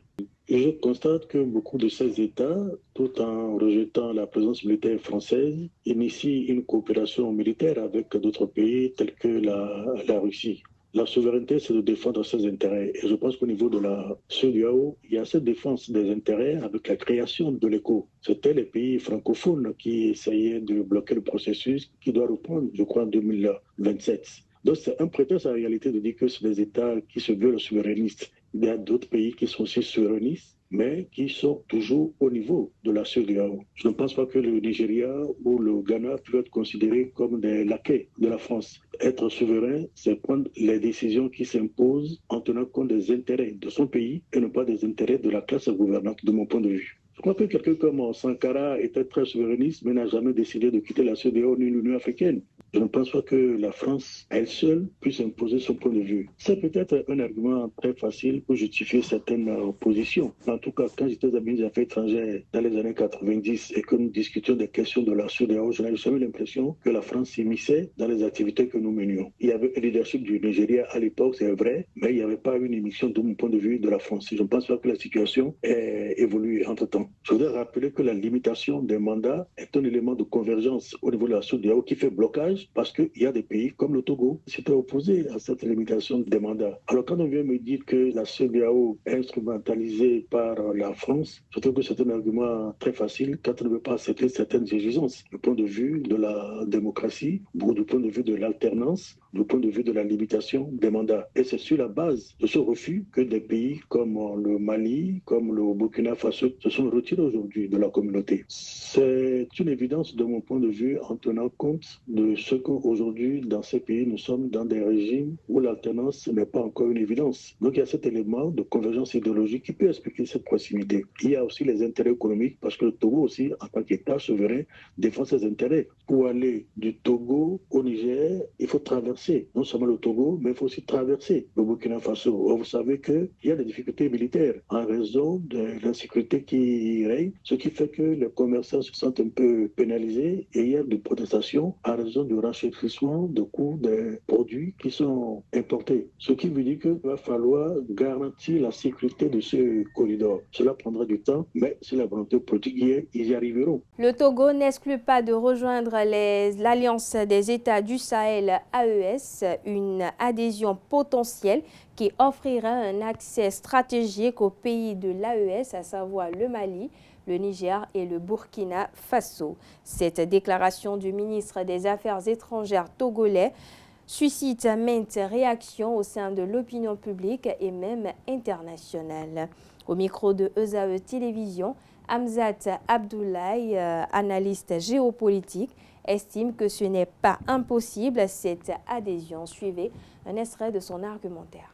Et je constate que beaucoup de ces États, tout en rejetant la présence militaire française, initient une coopération militaire avec d'autres pays tels que la Russie. La souveraineté, c'est de défendre ses intérêts. Et je pense qu'au niveau de la CEDEAO, il y a cette défense des intérêts avec la création de l'ECO. C'était les pays francophones qui essayaient de bloquer le processus qui doit reprendre, je crois, en 2027. Donc c'est un prétexte en réalité de dire que c'est des États qui se veulent souverainistes. Il y a d'autres pays qui sont aussi souverainistes mais qui sont toujours au niveau de la CEDEAO. Je ne pense pas que le Nigeria ou le Ghana puissent être considérés comme des laquais de la France. Être souverain, c'est prendre les décisions qui s'imposent en tenant compte des intérêts de son pays et non pas des intérêts de la classe gouvernante, de mon point de vue. Je crois que quelqu'un comme Sankara était très souverainiste, mais n'a jamais décidé de quitter la CEDEAO ni l'Union africaine. Je ne pense pas que la France, elle seule, puisse imposer son point de vue. C'est peut-être un argument très facile pour justifier certaines positions. En tout cas, quand j'étais ministre des Affaires étrangères dans les années 90 et que nous discutions des questions de la CEDEAO, je n'avais jamais l'impression que la France s'immisçait dans les activités que nous menions. Il y avait un leadership du Nigeria à l'époque, c'est vrai, mais il n'y avait pas une émission de mon point de vue de la France. Je ne pense pas que la situation ait évolué entre-temps. Je voudrais rappeler que la limitation des mandats est un élément de convergence au niveau de la CEDEAO qui fait blocage parce qu'il y a des pays comme le Togo qui s'étaient opposés à cette limitation des mandats. Alors quand on vient me dire que la CEDEAO est instrumentalisée par la France, je trouve que c'est un argument très facile quand on ne veut pas accepter certaines exigences du point de vue de la démocratie ou du point de vue de l'alternance, du point de vue de la limitation des mandats. Et c'est sur la base de ce refus que des pays comme le Mali, comme le Burkina Faso se sont retirés aujourd'hui de la communauté. C'est une évidence de mon point de vue en tenant compte de ce qu'aujourd'hui dans ces pays nous sommes dans des régimes où l'alternance n'est pas encore une évidence. Donc il y a cet élément de convergence idéologique qui peut expliquer cette proximité. Il y a aussi les intérêts économiques parce que le Togo aussi en tant qu'État souverain défend ses intérêts. Pour aller du Togo au Niger, il faut traverser non seulement le Togo, mais il faut aussi traverser le Burkina Faso. Or, vous savez qu'il y a des difficultés militaires en raison de l'insécurité qui règne, ce qui fait que les commerçants se sentent un peu pénalisés et il y a des protestations en raison du renchérissement de coûts des produits qui sont importés. Ce qui veut dire qu'il va falloir garantir la sécurité de ce corridor. Cela prendra du temps, mais si la volonté politique y est, ils y arriveront. Le Togo n'exclut pas de rejoindre l'Alliance des États du Sahel AES, une adhésion potentielle qui offrira un accès stratégique aux pays de l'AES, à savoir le Mali, le Niger et le Burkina Faso. Cette déclaration du ministre des Affaires étrangères togolais suscite maintes réactions au sein de l'opinion publique et même internationale. Au micro de ESAE Télévision, Hamzat Abdoulaye, analyste géopolitique, estime que ce n'est pas impossible cette adhésion. Suivez un extrait de son argumentaire.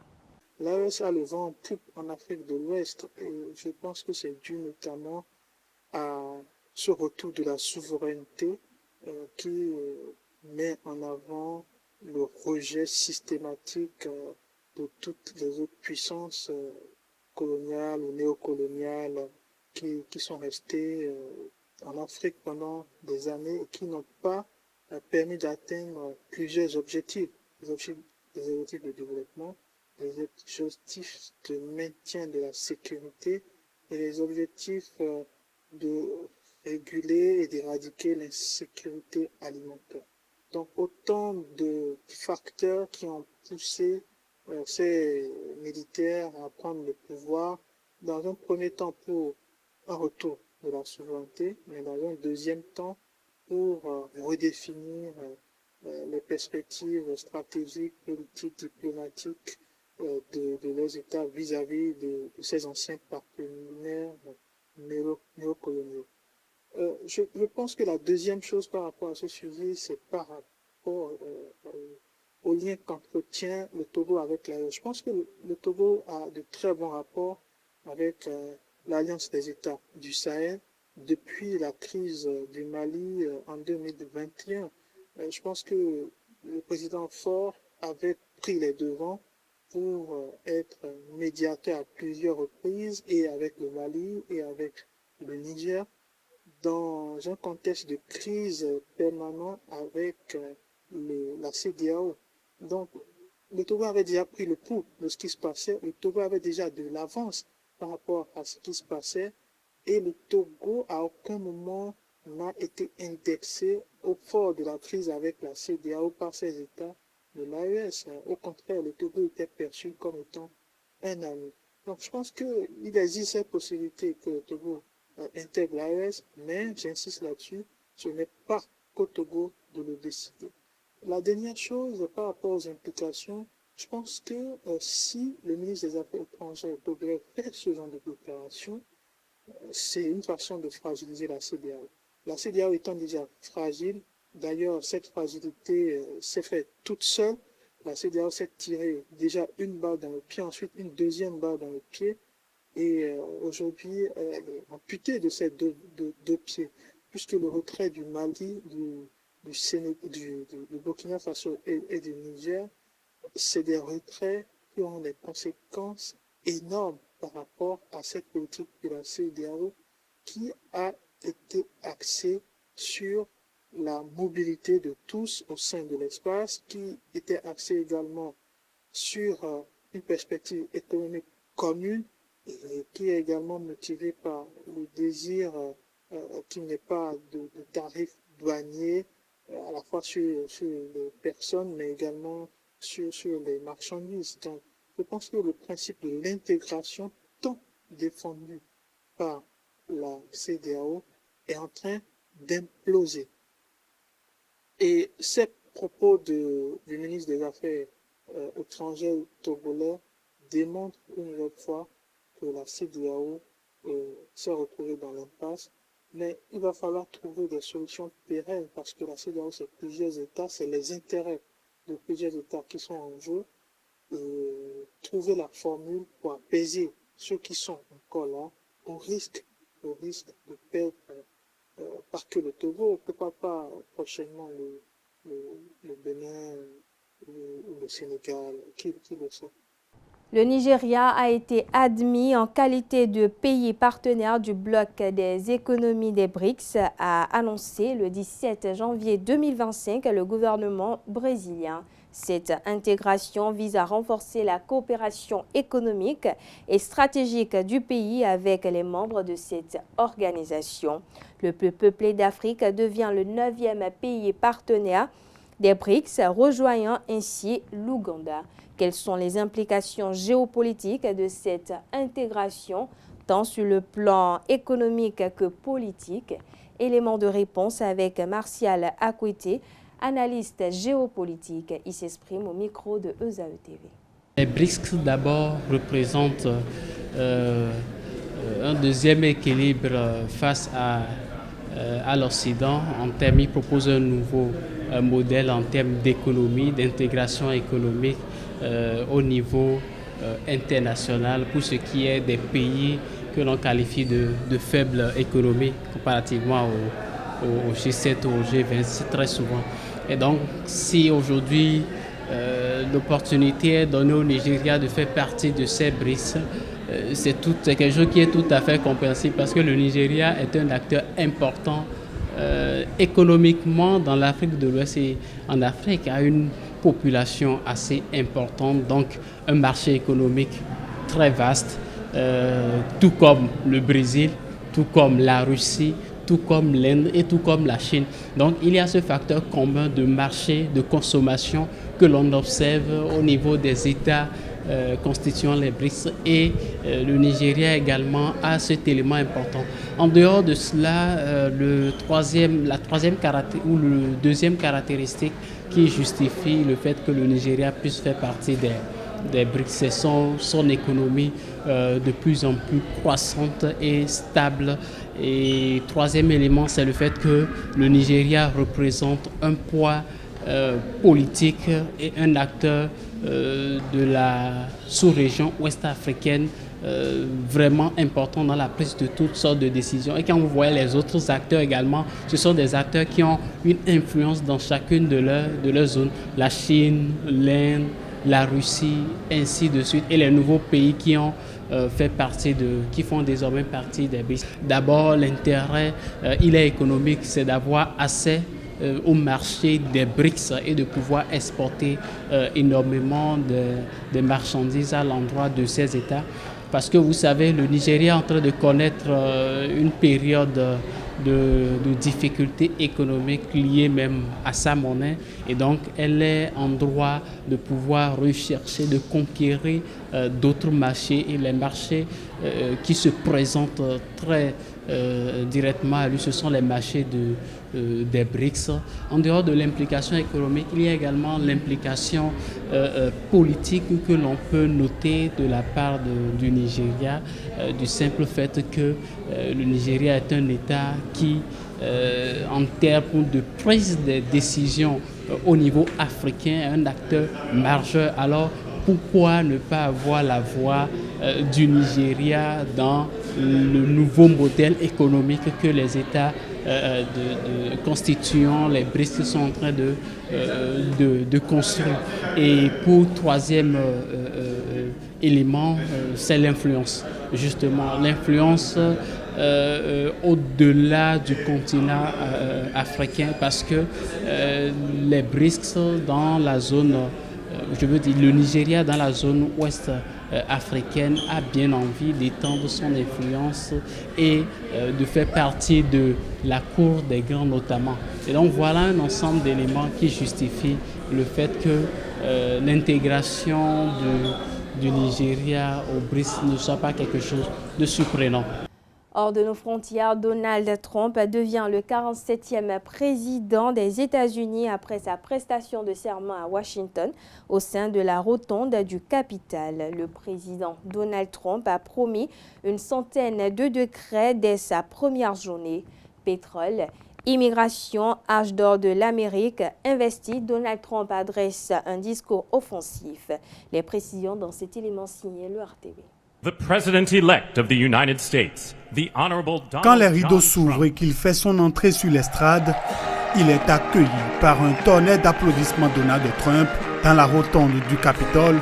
L'AES a le vent en poupe en Afrique de l'Ouest et je pense que c'est dû notamment à ce retour de la souveraineté qui met en avant le rejet systématique de toutes les autres puissances coloniales ou néocoloniales qui sont restées en Afrique pendant des années et qui n'ont pas permis d'atteindre plusieurs objectifs. Les objectifs de développement, les objectifs de maintien de la sécurité et les objectifs de réguler et d'éradiquer l'insécurité alimentaire. Donc autant de facteurs qui ont poussé ces militaires à prendre le pouvoir, dans un premier temps pour un retour de la souveraineté, mais dans un deuxième temps pour redéfinir les perspectives stratégiques, politiques, diplomatiques de leurs États vis-à-vis de ces anciens partenaires néocoloniaux. Je pense que la deuxième chose par rapport à ce sujet, c'est par rapport au lien qu'entretient le Togo avec l'AES. Je pense que le Togo a de très bons rapports avec l'Alliance des États du Sahel depuis la crise du Mali en 2021. Je pense que le président Faure avait pris les devants pour être médiateur à plusieurs reprises et avec le Mali et avec le Niger dans un contexte de crise permanent avec la CEDEAO. Donc, le Togo avait déjà pris le pouls de ce qui se passait. Le Togo avait déjà de l'avance par rapport à ce qui se passait. Et le Togo, à aucun moment, n'a été indexé au fort de la crise avec la CEDEAO par ses États de l'AES. Au contraire, le Togo était perçu comme étant un ami. Donc, je pense qu'il existe cette possibilité que le Togo intègre l'AES, mais j'insiste là-dessus, ce n'est pas qu'au Togo de le décider. La dernière chose, par rapport aux implications, Je pense que si le ministre des Affaires étrangères devrait faire ce genre de déclaration, c'est une façon de fragiliser la CEDEAO. La CEDEAO étant déjà fragile, d'ailleurs cette fragilité s'est faite toute seule. La CEDEAO s'est tirée déjà une balle dans le pied, ensuite une deuxième balle dans le pied, et aujourd'hui elle est amputée de ces deux pieds, puisque le retrait du Mali, du Burkina Faso et du Niger, c'est des retraits qui ont des conséquences énormes par rapport à cette politique de la CEDEAO qui a été axée sur la mobilité de tous au sein de l'espace, qui était axée également sur une perspective économique commune et qui est également motivée par le désir qu'il n'y ait pas de tarifs douaniers à la fois sur les personnes mais également sur les marchandises. Donc, je pense que le principe de l'intégration, tant défendu par la CEDEAO, est en train d'imploser. Et ces propos du ministre des Affaires étrangères togolais démontrent une autre fois que la CEDEAO s'est retrouvée dans l'impasse. Mais il va falloir trouver des solutions pérennes parce que la CEDEAO, c'est plusieurs États, c'est les intérêts de plusieurs États qui sont en jeu, et trouver la formule pour apaiser ceux qui sont encore là au risque de perdre pas que le Togo, pourquoi pas prochainement le Bénin ou le Sénégal, qui le sait. Le Nigeria a été admis en qualité de pays partenaire du bloc des économies des BRICS, a annoncé le 17 janvier 2025 le gouvernement brésilien. Cette intégration vise à renforcer la coopération économique et stratégique du pays avec les membres de cette organisation. Le plus peuplé d'Afrique devient le 9e pays partenaire des BRICS, rejoignant ainsi l'Ouganda. Quelles sont les implications géopolitiques de cette intégration, tant sur le plan économique que politique? Élément de réponse avec Martial Akwete, analyste géopolitique. Il s'exprime au micro de ESAE TV. Les BRICS d'abord représentent un deuxième équilibre face à l'Occident. En termes, ils proposent un nouveau modèle en termes d'économie, d'intégration économique au niveau international pour ce qui est des pays que l'on qualifie de faible économie comparativement au G7 ou au G20 très souvent. Et donc, si aujourd'hui l'opportunité est donnée au Nigeria de faire partie de ces BRICS, c'est quelque chose qui est tout à fait compréhensible parce que le Nigeria est un acteur important économiquement dans l'Afrique de l'Ouest et en Afrique a une population assez importante, donc un marché économique très vaste, tout comme le Brésil, tout comme la Russie, tout comme l'Inde et tout comme la Chine. Donc il y a ce facteur commun de marché, de consommation que l'on observe au niveau des États constituant les BRICS et le Nigeria également a cet élément important. En dehors de cela, la deuxième caractéristique qui justifie le fait que le Nigeria puisse faire partie des BRICS, c'est son économie de plus en plus croissante et stable. Et troisième élément, c'est le fait que le Nigeria représente un poids politique et un acteur de la sous-région ouest-africaine vraiment important dans la prise de toutes sortes de décisions. Et quand vous voyez les autres acteurs également, ce sont des acteurs qui ont une influence dans chacune de leurs zones. La Chine, l'Inde, la Russie, ainsi de suite, et les nouveaux pays qui ont qui font désormais partie des BRICS. D'abord, l'intérêt, il est économique, c'est d'avoir accès au marché des BRICS et de pouvoir exporter énormément de marchandises à l'endroit de ces États. Parce que vous savez, le Nigeria est en train de connaître une période de difficultés économiques liées même à sa monnaie. Et donc, elle est en droit de pouvoir rechercher, de conquérir d'autres marchés. Et les marchés qui se présentent très directement à lui, ce sont les marchés des BRICS. En dehors de l'implication économique, il y a également l'implication politique que l'on peut noter de la part du Nigeria, du simple fait que le Nigeria est un État qui, en termes de prise de décision au niveau africain, est un acteur majeur. Alors, pourquoi ne pas avoir la voix du Nigeria dans le nouveau modèle économique que les États constituants, les BRICS sont en train de construire. Et pour troisième élément, c'est l'influence. Justement, l'influence au-delà du continent africain, parce que les BRICS dans la zone, je veux dire le Nigeria dans la zone ouest africaine a bien envie d'étendre son influence et de faire partie de la cour des grands notamment. Et donc voilà un ensemble d'éléments qui justifient le fait que l'intégration du Nigeria au BRICS ne soit pas quelque chose de surprenant. Hors de nos frontières, Donald Trump devient le 47e président des États-Unis après sa prestation de serment à Washington au sein de la rotonde du Capitole. Le président Donald Trump a promis une centaine de décrets dès sa première journée. Pétrole, immigration, âge d'or de l'Amérique, investi, Donald Trump adresse un discours offensif. Les précisions dans cet élément signé le RTV. Quand les rideaux s'ouvrent et qu'il fait son entrée sur l'estrade, il est accueilli par un tonnerre d'applaudissements de Donald Trump dans la rotonde du Capitole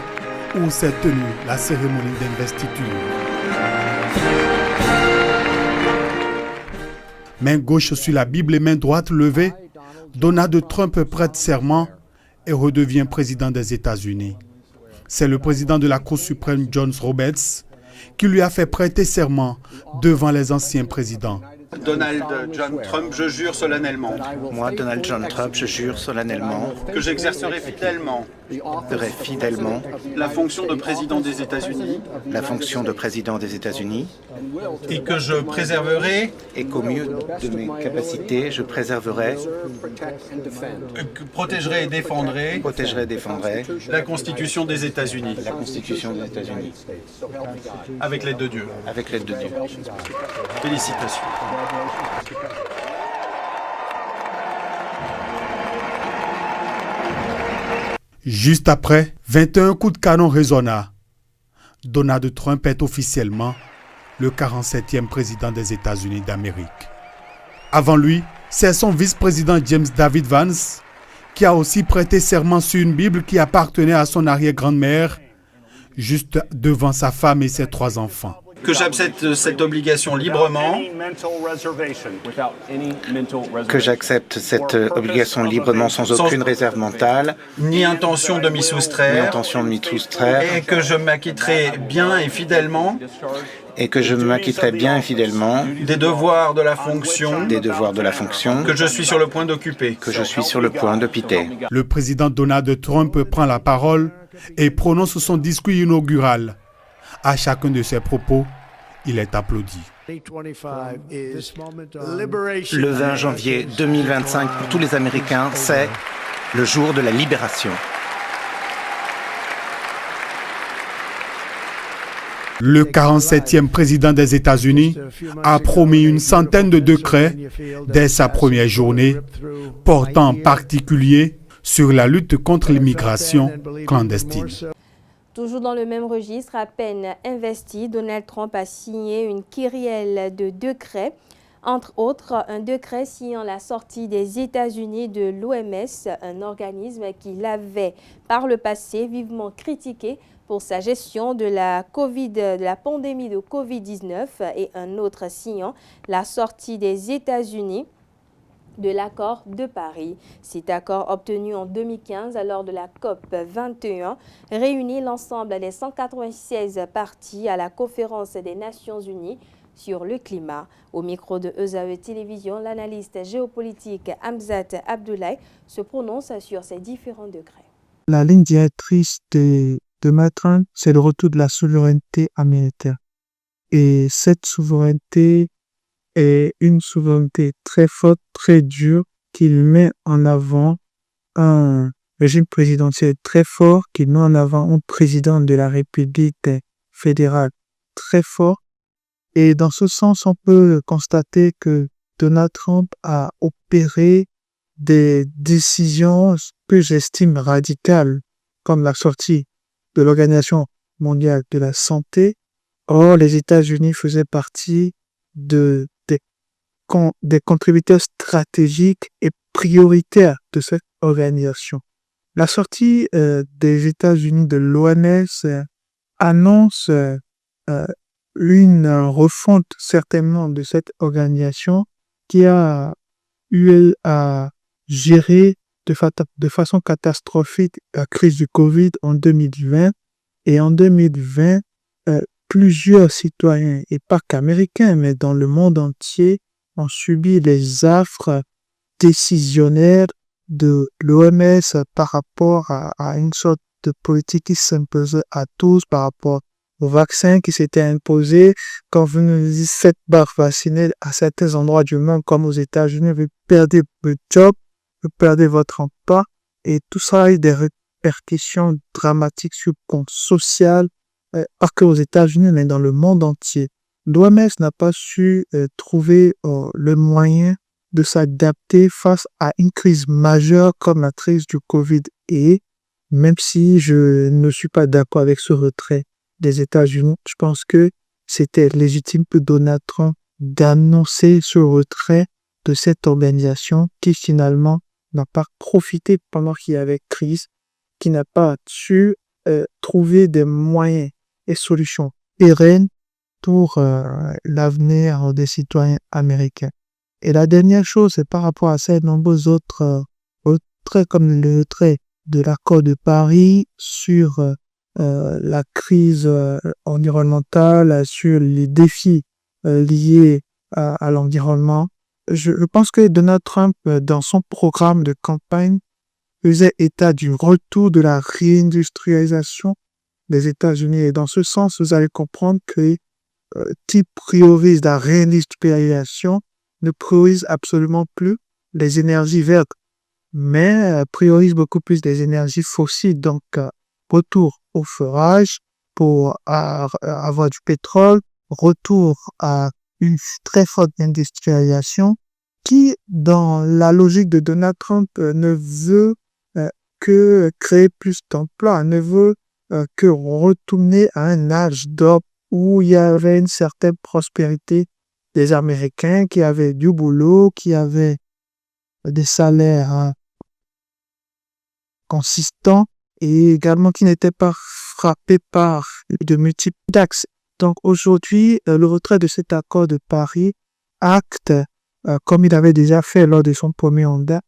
où s'est tenue la cérémonie d'investiture. Main gauche sur la Bible et main droite levée, Donald Trump prête serment et redevient président des États-Unis. C'est le président de la Cour suprême, John Roberts, qui lui a fait prêter serment devant les anciens présidents. Donald John Trump, je jure solennellement. Moi, Donald John Trump, je jure solennellement que j'exercerai fidèlement la fonction de président des États-Unis. Et que je préserverai. Et qu'au mieux de mes capacités, je préserverai. Protégerai et défendrai. La Constitution des États-Unis. Avec l'aide de Dieu. Félicitations. Juste après, 21 coups de canon résonna. Donald Trump est officiellement le 47e président des États-Unis d'Amérique. Avant lui, c'est son vice-président James David Vance qui a aussi prêté serment sur une Bible qui appartenait à son arrière-grand-mère, juste devant sa femme et ses 3 enfants. Que j'accepte cette obligation librement. Sans aucune réserve mentale. Ni intention de m'y soustraire. Et que je m'acquitterai bien et fidèlement. Des devoirs de la fonction. Que je suis sur le point d'occuper. Le président Donald Trump prend la parole et prononce son discours inaugural. À chacun de ses propos, il est applaudi. Le 20 janvier 2025, pour tous les Américains, c'est le jour de la libération. Le 47e président des États-Unis a promis une centaine de décrets dès sa première journée, portant en particulier sur la lutte contre l'immigration clandestine. Toujours dans le même registre, à peine investi, Donald Trump a signé une kyrielle de décrets, entre autres un décret signant la sortie des États-Unis de l'OMS, un organisme qui l'avait par le passé vivement critiqué pour sa gestion de la pandémie de Covid-19, et un autre signant la sortie des États-Unis de l'accord de Paris. Cet accord obtenu en 2015 lors de la COP 21 réunit l'ensemble des 196 parties à la conférence des Nations Unies sur le climat. Au micro de ESAE Télévision, l'analyste géopolitique Hamzat Abdoulaye se prononce sur ces différents décrets. La ligne directrice de Donald Trump, c'est le retour de la souveraineté américaine. Et cette souveraineté et une souveraineté très forte, très dure, qu'il met en avant un régime présidentiel très fort, qu'il met en avant un président de la République fédérale très fort. Et dans ce sens, on peut constater que Donald Trump a opéré des décisions que j'estime radicales, comme la sortie de l'Organisation mondiale de la santé. Or, les États-Unis faisaient partie des contributeurs stratégiques et prioritaires de cette organisation. La sortie des États-Unis de l'OMS annonce une refonte certainement de cette organisation qui a eu à gérer de façon catastrophique la crise du Covid en 2020. Et en 2020, plusieurs citoyens, et pas qu'américains, mais dans le monde entier, ont subi les affres décisionnaires de l'OMS par rapport à une sorte de politique qui s'imposait à tous par rapport au vaccin qui s'était imposé. Quand vous nous dites 7 barres vaccinées à certains endroits du monde, comme aux États-Unis, vous perdez votre job, vous perdez votre emploi, et tout ça a eu des répercussions dramatiques sur le compte social, pas que aux États-Unis, mais dans le monde entier. L'OMS n'a pas su trouver le moyen de s'adapter face à une crise majeure comme la crise du Covid. Et même si je ne suis pas d'accord avec ce retrait des États-Unis, je pense que c'était légitime pour Donald Trump d'annoncer ce retrait de cette organisation qui finalement n'a pas profité pendant qu'il y avait crise, qui n'a pas su trouver des moyens et solutions pérennes pour l'avenir des citoyens américains. Et la dernière chose, c'est par rapport à ces nombreux autres retraits, comme le retrait de l'accord de Paris sur la crise environnementale, sur les défis liés à l'environnement. Je pense que Donald Trump, dans son programme de campagne, faisait état du retour de la réindustrialisation des États-Unis. Et dans ce sens, vous allez comprendre que qui priorise la réindustrialisation ne priorise absolument plus les énergies vertes, mais priorise beaucoup plus les énergies fossiles. Donc, retour au forage pour avoir du pétrole, retour à une très forte industrialisation qui, dans la logique de Donald Trump, ne veut que créer plus d'emplois, ne veut que retourner à un âge d'or où il y avait une certaine prospérité des Américains qui avaient du boulot, qui avaient des salaires consistants et également qui n'étaient pas frappés par de multiples taxes. Donc aujourd'hui, le retrait de cet accord de Paris acte, comme il avait déjà fait lors de son premier mandat,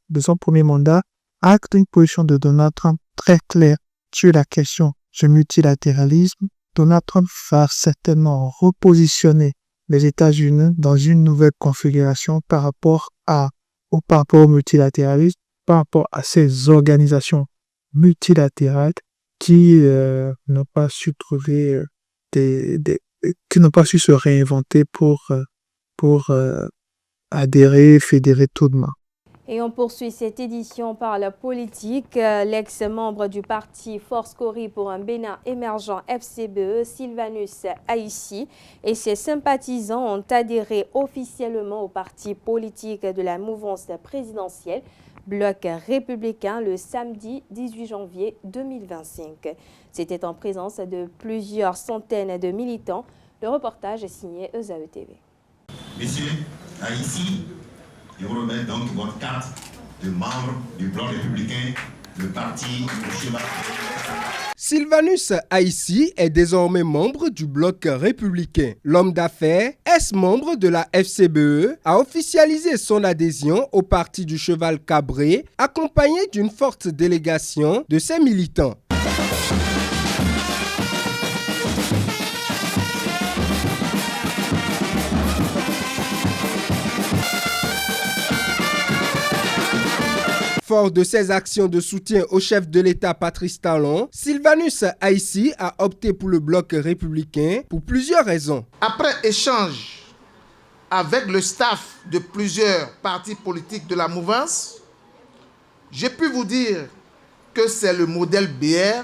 acte une position de Donald Trump très claire sur la question du multilatéralisme. Donald Trump va certainement repositionner les États-Unis dans une nouvelle configuration par rapport au multilatéralisme, par rapport à ces organisations multilatérales qui n'ont pas su trouver qui n'ont pas su se réinventer pour adhérer, fédérer tout le monde. Et on poursuit cette édition par la politique. L'ex-membre du parti Force Cori pour un Bénin émergent FCBE, Sylvanus Aïssi, et ses sympathisants ont adhéré officiellement au parti politique de la mouvance présidentielle, Bloc républicain, le samedi 18 janvier 2025. C'était en présence de plusieurs centaines de militants. Le reportage est signé ESAE TV. Monsieur Aïssi, je vous remets donc votre carte de membre du Bloc républicain, le parti cheval. Sylvanus Aïssi est désormais membre du Bloc républicain. L'homme d'affaires, ex-membre de la FCBE, a officialisé son adhésion au parti du cheval cabré, accompagné d'une forte délégation de ses militants. Fort de ses actions de soutien au chef de l'État Patrice Talon, Sylvanus Aïssi a opté pour le Bloc républicain pour plusieurs raisons. Après échange avec le staff de plusieurs partis politiques de la mouvance, j'ai pu vous dire que c'est le modèle BR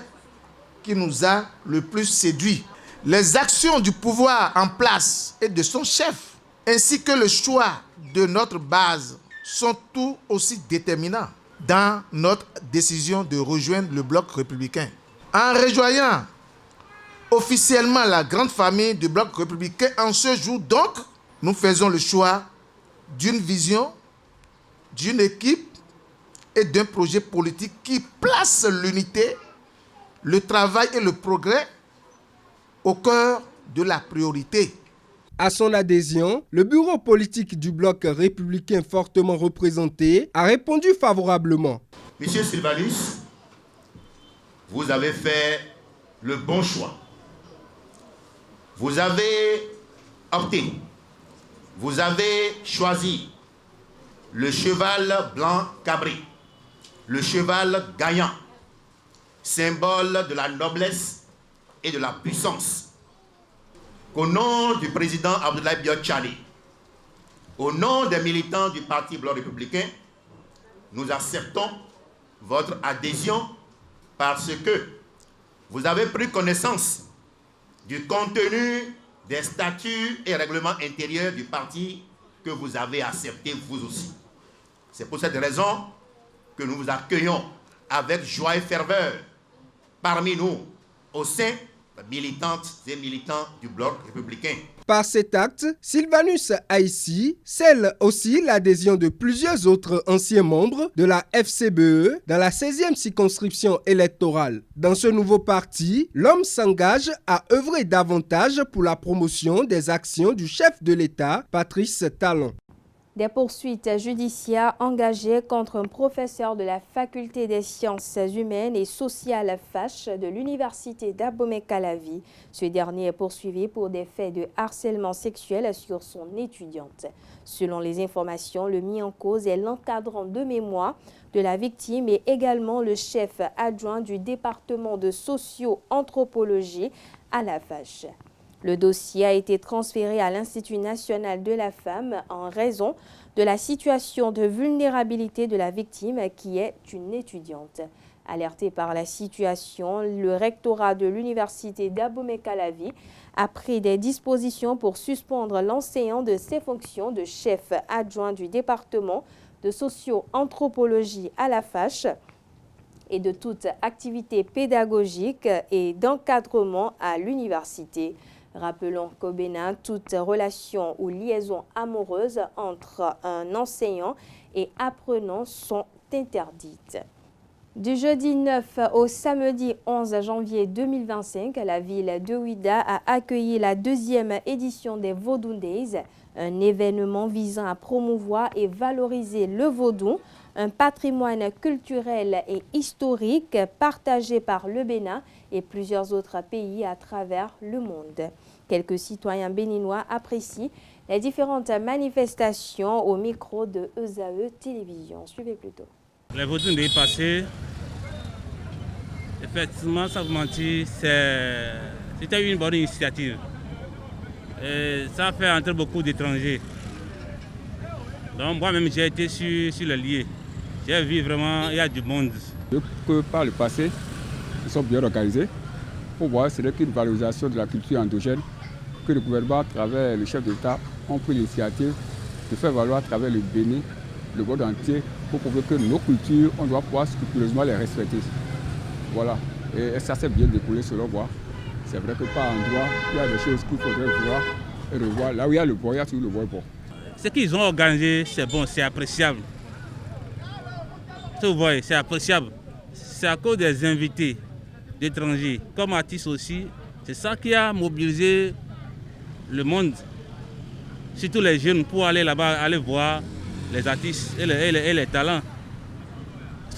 qui nous a le plus séduit. Les actions du pouvoir en place et de son chef, ainsi que le choix de notre base, sont tout aussi déterminants dans notre décision de rejoindre le bloc républicain. En rejoignant officiellement la grande famille du bloc républicain en ce jour, donc, nous faisons le choix d'une vision, d'une équipe et d'un projet politique qui place l'unité, le travail et le progrès au cœur de la priorité. À son adhésion, le bureau politique du bloc républicain fortement représenté a répondu favorablement. Monsieur Sylvanus, vous avez fait le bon choix. Vous avez opté, vous avez choisi le cheval blanc cabré, le cheval gagnant, symbole de la noblesse et de la puissance. Qu'au nom du président Abdoulaye Biotchali, au nom des militants du Parti Blanc républicain, nous acceptons votre adhésion parce que vous avez pris connaissance du contenu des statuts et règlements intérieurs du parti que vous avez accepté vous aussi. C'est pour cette raison que nous vous accueillons avec joie et ferveur parmi nous au sein militantes et militants du bloc républicain. Par cet acte, Sylvanus Aïssi scelle aussi l'adhésion de plusieurs autres anciens membres de la FCBE dans la 16e circonscription électorale. Dans ce nouveau parti, l'homme s'engage à œuvrer davantage pour la promotion des actions du chef de l'État, Patrice Talon. Des poursuites judiciaires engagées contre un professeur de la faculté des sciences humaines et sociales FACH de l'université d'Abomey-Calavi. Ce dernier est poursuivi pour des faits de harcèlement sexuel sur son étudiante. Selon les informations, le mis en cause est l'encadrant de mémoire de la victime et également le chef adjoint du département de socio-anthropologie à la FACH. Le dossier a été transféré à l'Institut national de la femme en raison de la situation de vulnérabilité de la victime qui est une étudiante. Alerté par la situation, le rectorat de l'université d'Abomey-Calavi a pris des dispositions pour suspendre l'enseignant de ses fonctions de chef adjoint du département de socio-anthropologie à la FACH et de toute activité pédagogique et d'encadrement à l'université. Rappelons qu'au Bénin, toute relation ou liaison amoureuse entre un enseignant et apprenant sont interdites. Du jeudi 9 au samedi 11 janvier 2025, la ville de Ouidah a accueilli la 2e édition des Vaudou Days, un événement visant à promouvoir et valoriser le vaudou, un patrimoine culturel et historique partagé par le Bénin et plusieurs autres pays à travers le monde. Quelques citoyens béninois apprécient les différentes manifestations au micro de ESAE Télévision. Suivez plutôt. Les Vaudou Days passés, effectivement, sans vous mentir, c'était une bonne initiative. Et ça a fait entrer beaucoup d'étrangers. Donc moi-même, j'ai été sur le lieu. J'ai vu vraiment, il y a du monde. Que par le passé, ils sont bien organisés. Pour voir, c'est une valorisation de la culture endogène que le gouvernement, à travers le chef d'État, ont pris l'initiative de faire valoir à travers le Bénin, le monde entier, pour prouver que nos cultures, on doit pouvoir scrupuleusement les respecter. Voilà. Et ça s'est bien découlé selon moi. C'est vrai que par endroit, il y a des choses qu'il faudrait voir et revoir. Là où il y a le bon, il y a toujours le bon bon. Ce qu'ils ont organisé, c'est bon, c'est appréciable. Vous voyez, c'est appréciable. C'est à cause des invités d'étrangers, comme artistes aussi. C'est ça qui a mobilisé le monde, surtout les jeunes, pour aller là-bas, aller voir les artistes et les talents.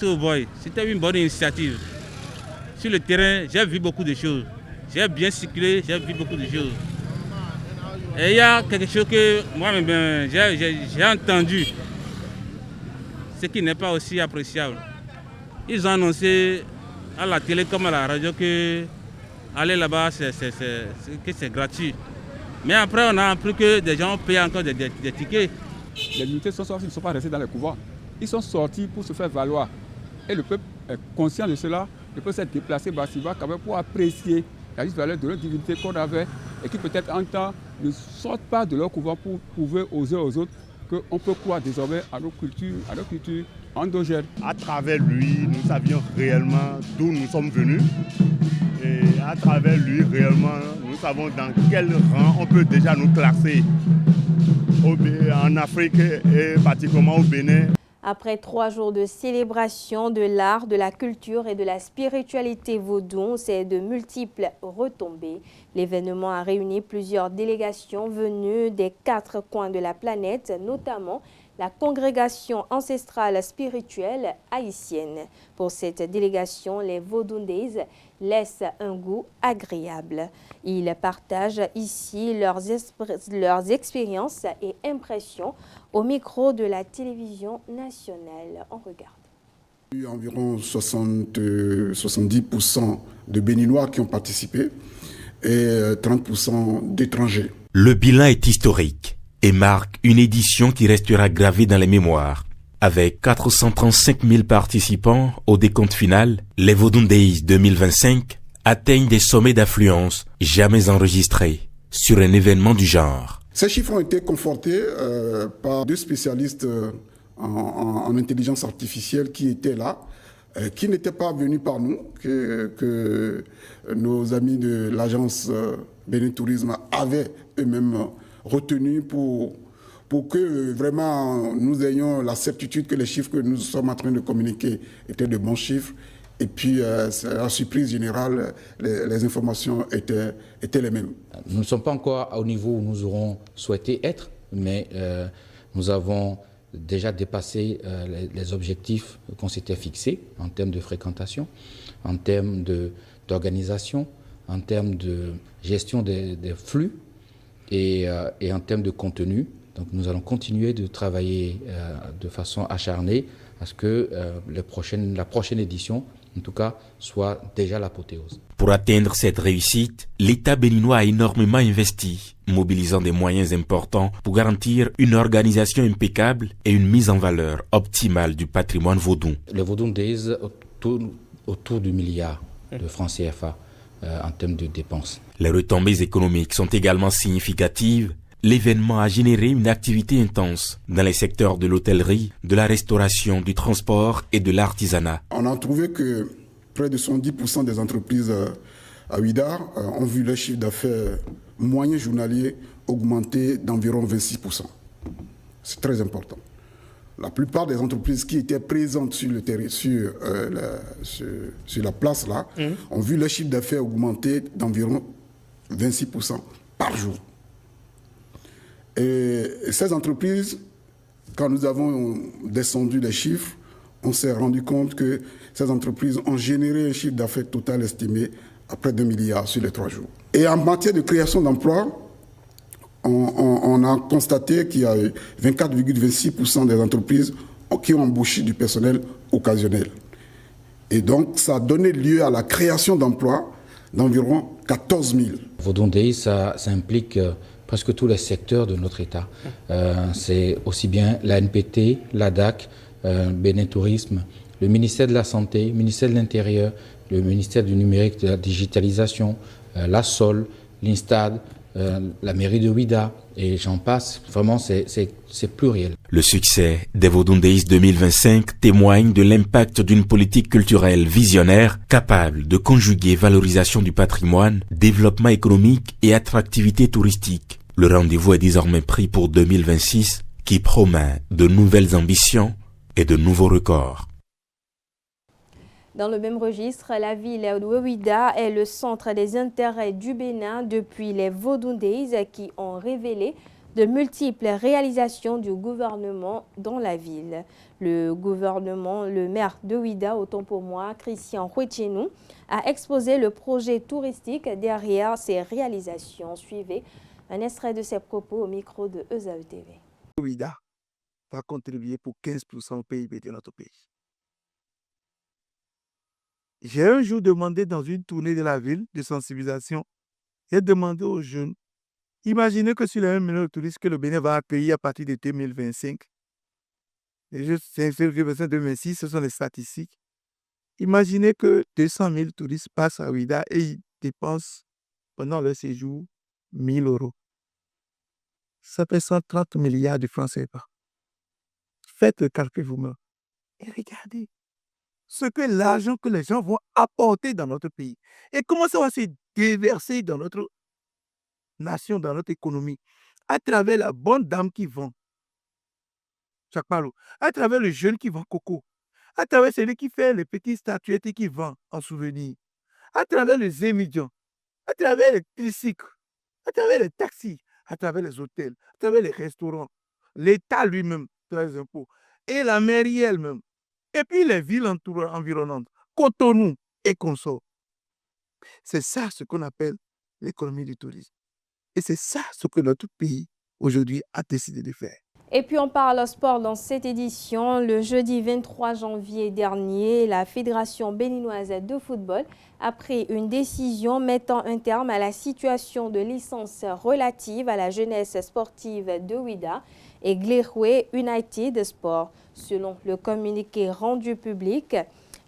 Vous voyez, c'était une bonne initiative. Sur le terrain, j'ai vu beaucoup de choses. J'ai bien circulé, j'ai vu beaucoup de choses. Et il y a quelque chose que moi-même, j'ai entendu, ce qui n'est pas aussi appréciable. Ils ont annoncé à la télé comme à la radio que aller là-bas, que c'est gratuit. Mais après, on a appris que des gens payent encore des tickets. Les militaires sont sortis, ils ne sont pas restés dans les couvents. Ils sont sortis pour se faire valoir. Et le peuple est conscient de cela. Le peuple s'est déplacé massivement quand même pour apprécier la juste valeur de leur divinité qu'on avait et qui peut-être en temps ne sortent pas de leur couvent pour prouver aux uns aux autres qu'on peut croire désormais à nos cultures endogènes. À travers lui, nous savions réellement d'où nous sommes venus. Et à travers lui, réellement, nous savons dans quel rang on peut déjà nous classer en Afrique et particulièrement au Bénin. Après 3 jours de célébration de l'art, de la culture et de la spiritualité vaudou, c'est de multiples retombées. L'événement a réuni plusieurs délégations venues des 4 coins de la planète, notamment la congrégation ancestrale spirituelle haïtienne. Pour cette délégation, les Vaudundés laissent un goût agréable. Ils partagent ici leurs expériences et impressions au micro de la télévision nationale. On regarde. Il y a environ 70% de Béninois qui ont participé et 30% d'étrangers. Le bilan est historique et marque une édition qui restera gravée dans les mémoires. Avec 435 000 participants au décompte final, les Vaudundés 2025 atteignent des sommets d'affluence jamais enregistrés sur un événement du genre. Ces chiffres ont été confortés par 2 spécialistes en intelligence artificielle qui étaient là, qui n'étaient pas venus par nous, que nos amis de l'agence Bénin Tourisme avaient eux-mêmes retenu pour que vraiment nous ayons la certitude que les chiffres que nous sommes en train de communiquer étaient de bons chiffres. Et puis, la surprise générale, les informations étaient les mêmes. Nous ne sommes pas encore au niveau où nous aurons souhaité être, mais nous avons déjà dépassé les objectifs qu'on s'était fixés en termes de fréquentation, en termes d'organisation, en termes de gestion des flux et en termes de contenu. Donc nous allons continuer de travailler de façon acharnée à ce que la prochaine édition, en tout cas, soit déjà l'apothéose. Pour atteindre cette réussite, l'État béninois a énormément investi, mobilisant des moyens importants pour garantir une organisation impeccable et une mise en valeur optimale du patrimoine vaudou. Le Vaudundés autour du milliard de francs CFA en termes de dépenses. Les retombées économiques sont également significatives. L'événement a généré une activité intense dans les secteurs de l'hôtellerie, de la restauration, du transport et de l'artisanat. On a trouvé que près de 70% des entreprises à Ouidah ont vu leur chiffre d'affaires moyen journalier augmenter d'environ 26%. C'est très important. La plupart des entreprises qui étaient présentes sur le terrain, sur la place là, ont vu leur chiffre d'affaires augmenter d'environ 26% par jour. Et ces entreprises, quand nous avons descendu les chiffres, on s'est rendu compte que ces entreprises ont généré un chiffre d'affaires total estimé à près d'1 milliard sur les 3 jours. Et en matière de création d'emplois, on a constaté qu'il y a 24,26% des entreprises qui ont embauché du personnel occasionnel. Et donc, ça a donné lieu à la création d'emplois d'environ 14 000. Vaudundés, ça implique presque tous les secteurs de notre État. C'est aussi bien la NPT, la DAC, Bénin Tourisme, le ministère de la Santé, le ministère de l'Intérieur, le ministère du Numérique, de la Digitalisation, la SOL, l'INSTAD, la mairie de Ouidah, et j'en passe. Vraiment, c'est pluriel. Le succès des Vaudundés 2025 témoigne de l'impact d'une politique culturelle visionnaire capable de conjuguer valorisation du patrimoine, développement économique et attractivité touristique. Le rendez-vous est désormais pris pour 2026 qui promet de nouvelles ambitions et de nouveaux records. Dans le même registre, la ville de Ouidah est le centre des intérêts du Bénin depuis les Vaudundés qui ont révélé de multiples réalisations du gouvernement dans la ville. Le maire de Ouidah, autant pour moi, Christian Huechenou, a exposé le projet touristique derrière ces réalisations. Suivez un extrait de ses propos au micro de ESAE TV. Ouidah va contribuer pour 15% au PIB de notre pays. J'ai un jour demandé dans une tournée de la ville de sensibilisation, j'ai demandé aux jeunes Imaginez que sur les 1 million de touristes que le Bénin va accueillir à partir de 2025, les Jeux 2026, ce sont les statistiques. Imaginez que 200 000 touristes passent à Ouida et ils dépensent pendant leur séjour 1 000 euros. Ça fait 130 milliards de francs CFA. Faites le calcul vous-même. Et regardez ce que l'argent que les gens vont apporter dans notre pays. Et comment ça va se déverser dans notre nation, dans notre économie, à travers la bonne dame qui vend chaque palo, à travers le jeune qui vend coco, à travers celui qui fait les petites statuettes et qui vend en souvenir, à travers les émigrants, à travers les tricycles, à travers les taxis, à travers les hôtels, à travers les restaurants, l'État lui-même, les impôts, et la mairie elle-même, et puis les villes environnantes, Cotonou et consorts. C'est ça ce qu'on appelle l'économie du tourisme. Et c'est ça ce que notre pays aujourd'hui a décidé de faire. Et puis on parle sport dans cette édition. Le jeudi 23 janvier dernier, la Fédération béninoise de football a pris une décision mettant un terme à la situation de licence relative à la jeunesse sportive de Ouida et Gleroué United Sport. Selon le communiqué rendu public,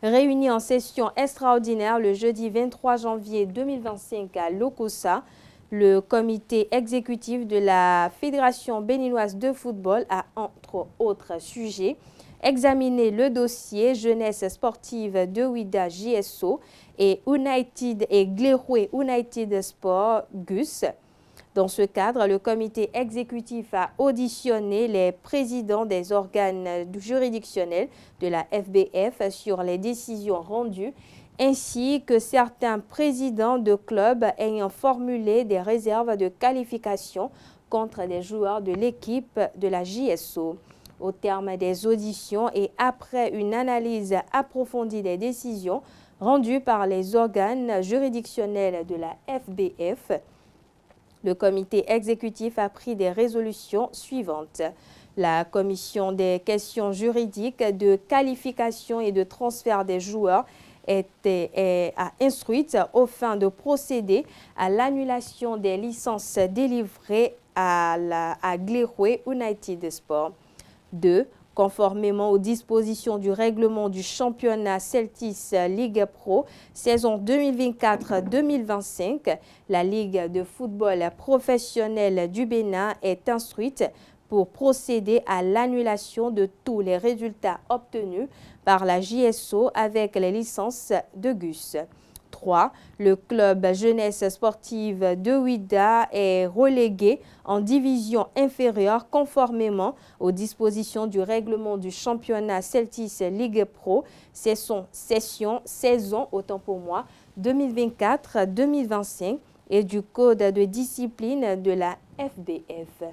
réuni en session extraordinaire le jeudi 23 janvier 2025 à Lokossa, le comité exécutif de la Fédération béninoise de football a, entre autres sujets, examiné le dossier jeunesse sportive de Ouida JSO et United et Gleroué United Sport GUS. Dans ce cadre, le comité exécutif a auditionné les présidents des organes juridictionnels de la FBF sur les décisions rendues, ainsi que certains présidents de clubs ayant formulé des réserves de qualification contre des joueurs de l'équipe de la JSO. Au terme des auditions et après une analyse approfondie des décisions rendues par les organes juridictionnels de la FBF, le comité exécutif a pris des résolutions suivantes. La commission des questions juridiques de qualification et de transfert des joueurs a instruite aux fins de procéder à l'annulation des licences délivrées à Gleroué United Sport. 2. Conformément aux dispositions du règlement du championnat Celtis Ligue Pro saison 2024-2025, la Ligue de football professionnel du Bénin est instruite pour procéder à l'annulation de tous les résultats obtenus par la JSO avec les licences de GUS. 3. Le club jeunesse sportive de Ouida est relégué en division inférieure conformément aux dispositions du règlement du championnat Celtis Ligue Pro saison 2024-2025 et du code de discipline de la FBF.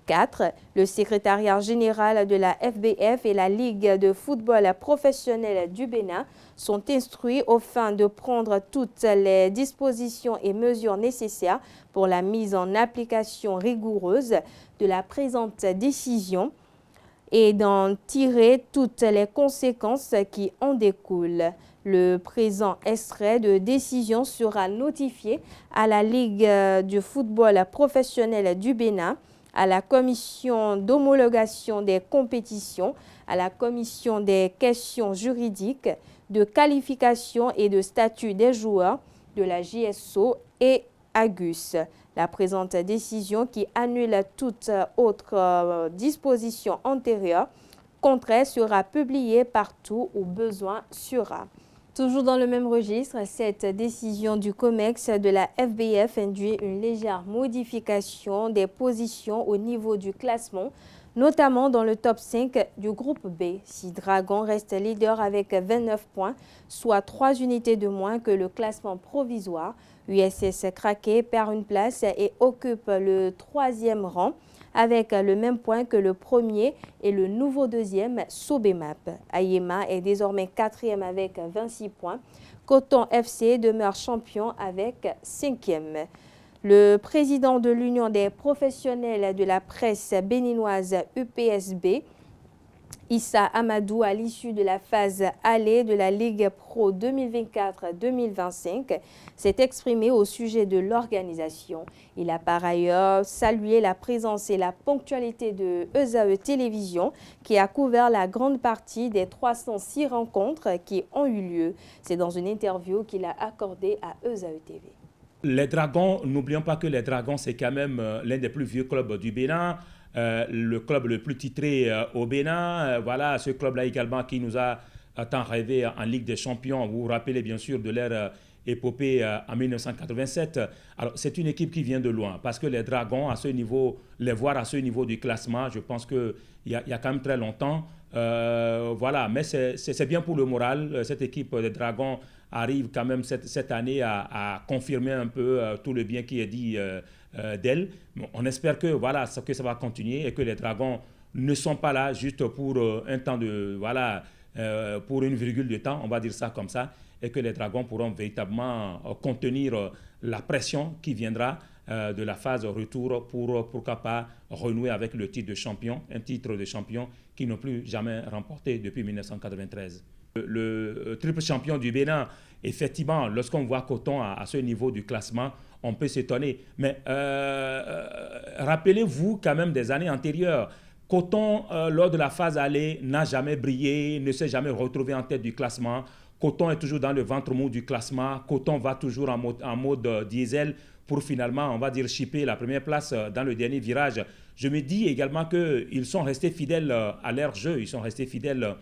4. Le secrétariat général de la FBF et la Ligue de football professionnel du Bénin sont instruits aux fins de prendre toutes les dispositions et mesures nécessaires pour la mise en application rigoureuse de la présente décision et d'en tirer toutes les conséquences qui en découlent. Le présent extrait de décision sera notifié à la Ligue du football professionnel du Bénin, à la commission d'homologation des compétitions, à la commission des questions juridiques, de qualification et de statut des joueurs de la JSO et à GUS. La présente décision qui annule toute autre disposition antérieure contraire sera publiée partout où besoin sera. Toujours dans le même registre, cette décision du COMEX de la FBF induit une légère modification des positions au niveau du classement, notamment dans le top 5 du groupe B. Si Dragon reste leader avec 29 points, soit 3 unités de moins que le classement provisoire, USS Kraké perd une place et occupe le 3e rang, avec le même point que le premier et le nouveau deuxième Sobemap. Ayema est désormais 4e avec 26 points. Coton FC demeure champion avec 5e. Le président de l'Union des professionnels de la presse béninoise UPSB Issa Amadou, à l'issue de la phase aller de la Ligue Pro 2024-2025, s'est exprimé au sujet de l'organisation. Il a par ailleurs salué la présence et la ponctualité de ESAE Télévision qui a couvert la grande partie des 306 rencontres qui ont eu lieu. C'est dans une interview qu'il a accordée à ESAE TV. Les Dragons, n'oublions pas que les Dragons, c'est quand même l'un des plus vieux clubs du Bénin. Le club le plus titré au Bénin. Voilà, ce club-là également qui nous a tant rêvé en Ligue des Champions. Vous vous rappelez bien sûr de l'ère épopée en 1987. Alors, c'est une équipe qui vient de loin parce que les Dragons, à ce niveau, les voir à ce niveau du classement, je pense qu'il y a quand même très longtemps. Voilà, mais c'est bien pour le moral. Cette équipe des Dragons arrive quand même cette année à confirmer un peu tout le bien qui est dit d'elle. On espère que, voilà, que ça va continuer et que les Dragons ne sont pas là juste pour un temps de, voilà, pour une virgule de temps, on va dire ça comme ça, et que les Dragons pourront véritablement contenir la pression qui viendra de la phase retour pour, pourquoi pas, renouer avec le titre de champion, un titre de champion qu'ils n'ont plus jamais remporté depuis 1993. Le triple champion du Bénin, effectivement, lorsqu'on voit Coton à ce niveau du classement, on peut s'étonner. Mais rappelez-vous quand même des années antérieures. Coton, lors de la phase aller, n'a jamais brillé, ne s'est jamais retrouvé en tête du classement. Coton est toujours dans le ventre mou du classement. Coton va toujours en mode diesel pour finalement, on va dire, chipper la première place dans le dernier virage. Je me dis également qu'ils sont restés fidèles à leur jeu, ils sont restés fidèles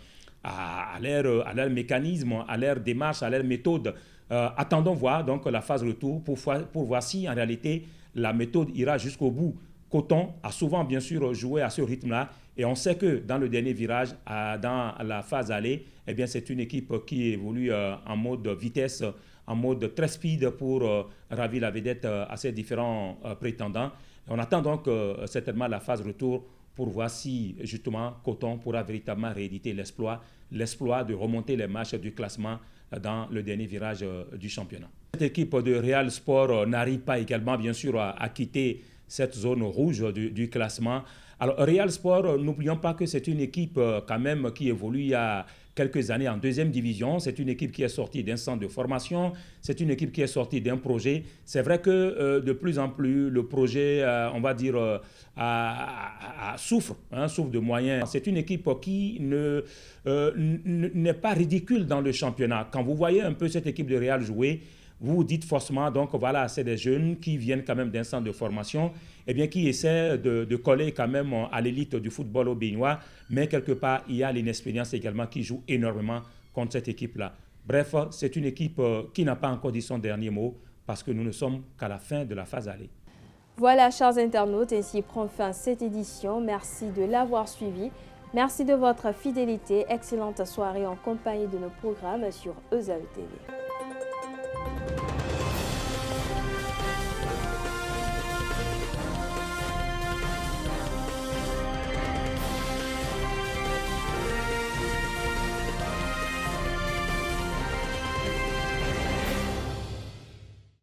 à leur mécanisme, à leur démarche, à leur méthode. Attendons voir donc la phase retour pour voir si en réalité la méthode ira jusqu'au bout. Coton a souvent bien sûr joué à ce rythme-là et on sait que dans le dernier virage, dans la phase aller, eh bien c'est une équipe qui évolue en mode vitesse, en mode très speed pour ravir la vedette à ses différents prétendants. On attend donc certainement la phase retour pour voir si justement Coton pourra véritablement rééditer l'exploit de remonter les marches du classement dans le dernier virage du championnat. Cette équipe de Real Sport n'arrive pas également bien sûr à quitter cette zone rouge du classement. Alors Real Sport, n'oublions pas que c'est une équipe quand même qui évolue il y a quelques années en deuxième division. C'est une équipe qui est sortie d'un centre de formation. C'est une équipe qui est sortie d'un projet. C'est vrai que de plus en plus, le projet, on va dire, souffre de moyens. C'est une équipe qui n'est pas ridicule dans le championnat. Quand vous voyez un peu cette équipe de Real jouer, vous vous dites forcément, donc voilà, c'est des jeunes qui viennent quand même d'un centre de formation, et bien qui essaient de coller quand même à l'élite du football au Béninois, mais quelque part, il y a l'inexpérience également qui joue énormément contre cette équipe-là. Bref, c'est une équipe qui n'a pas encore dit son dernier mot, parce que nous ne sommes qu'à la fin de la phase aller. Voilà, chers internautes, ainsi prend fin cette édition. Merci de l'avoir suivi. Merci de votre fidélité. Excellente soirée en compagnie de nos programmes sur ESAE TV.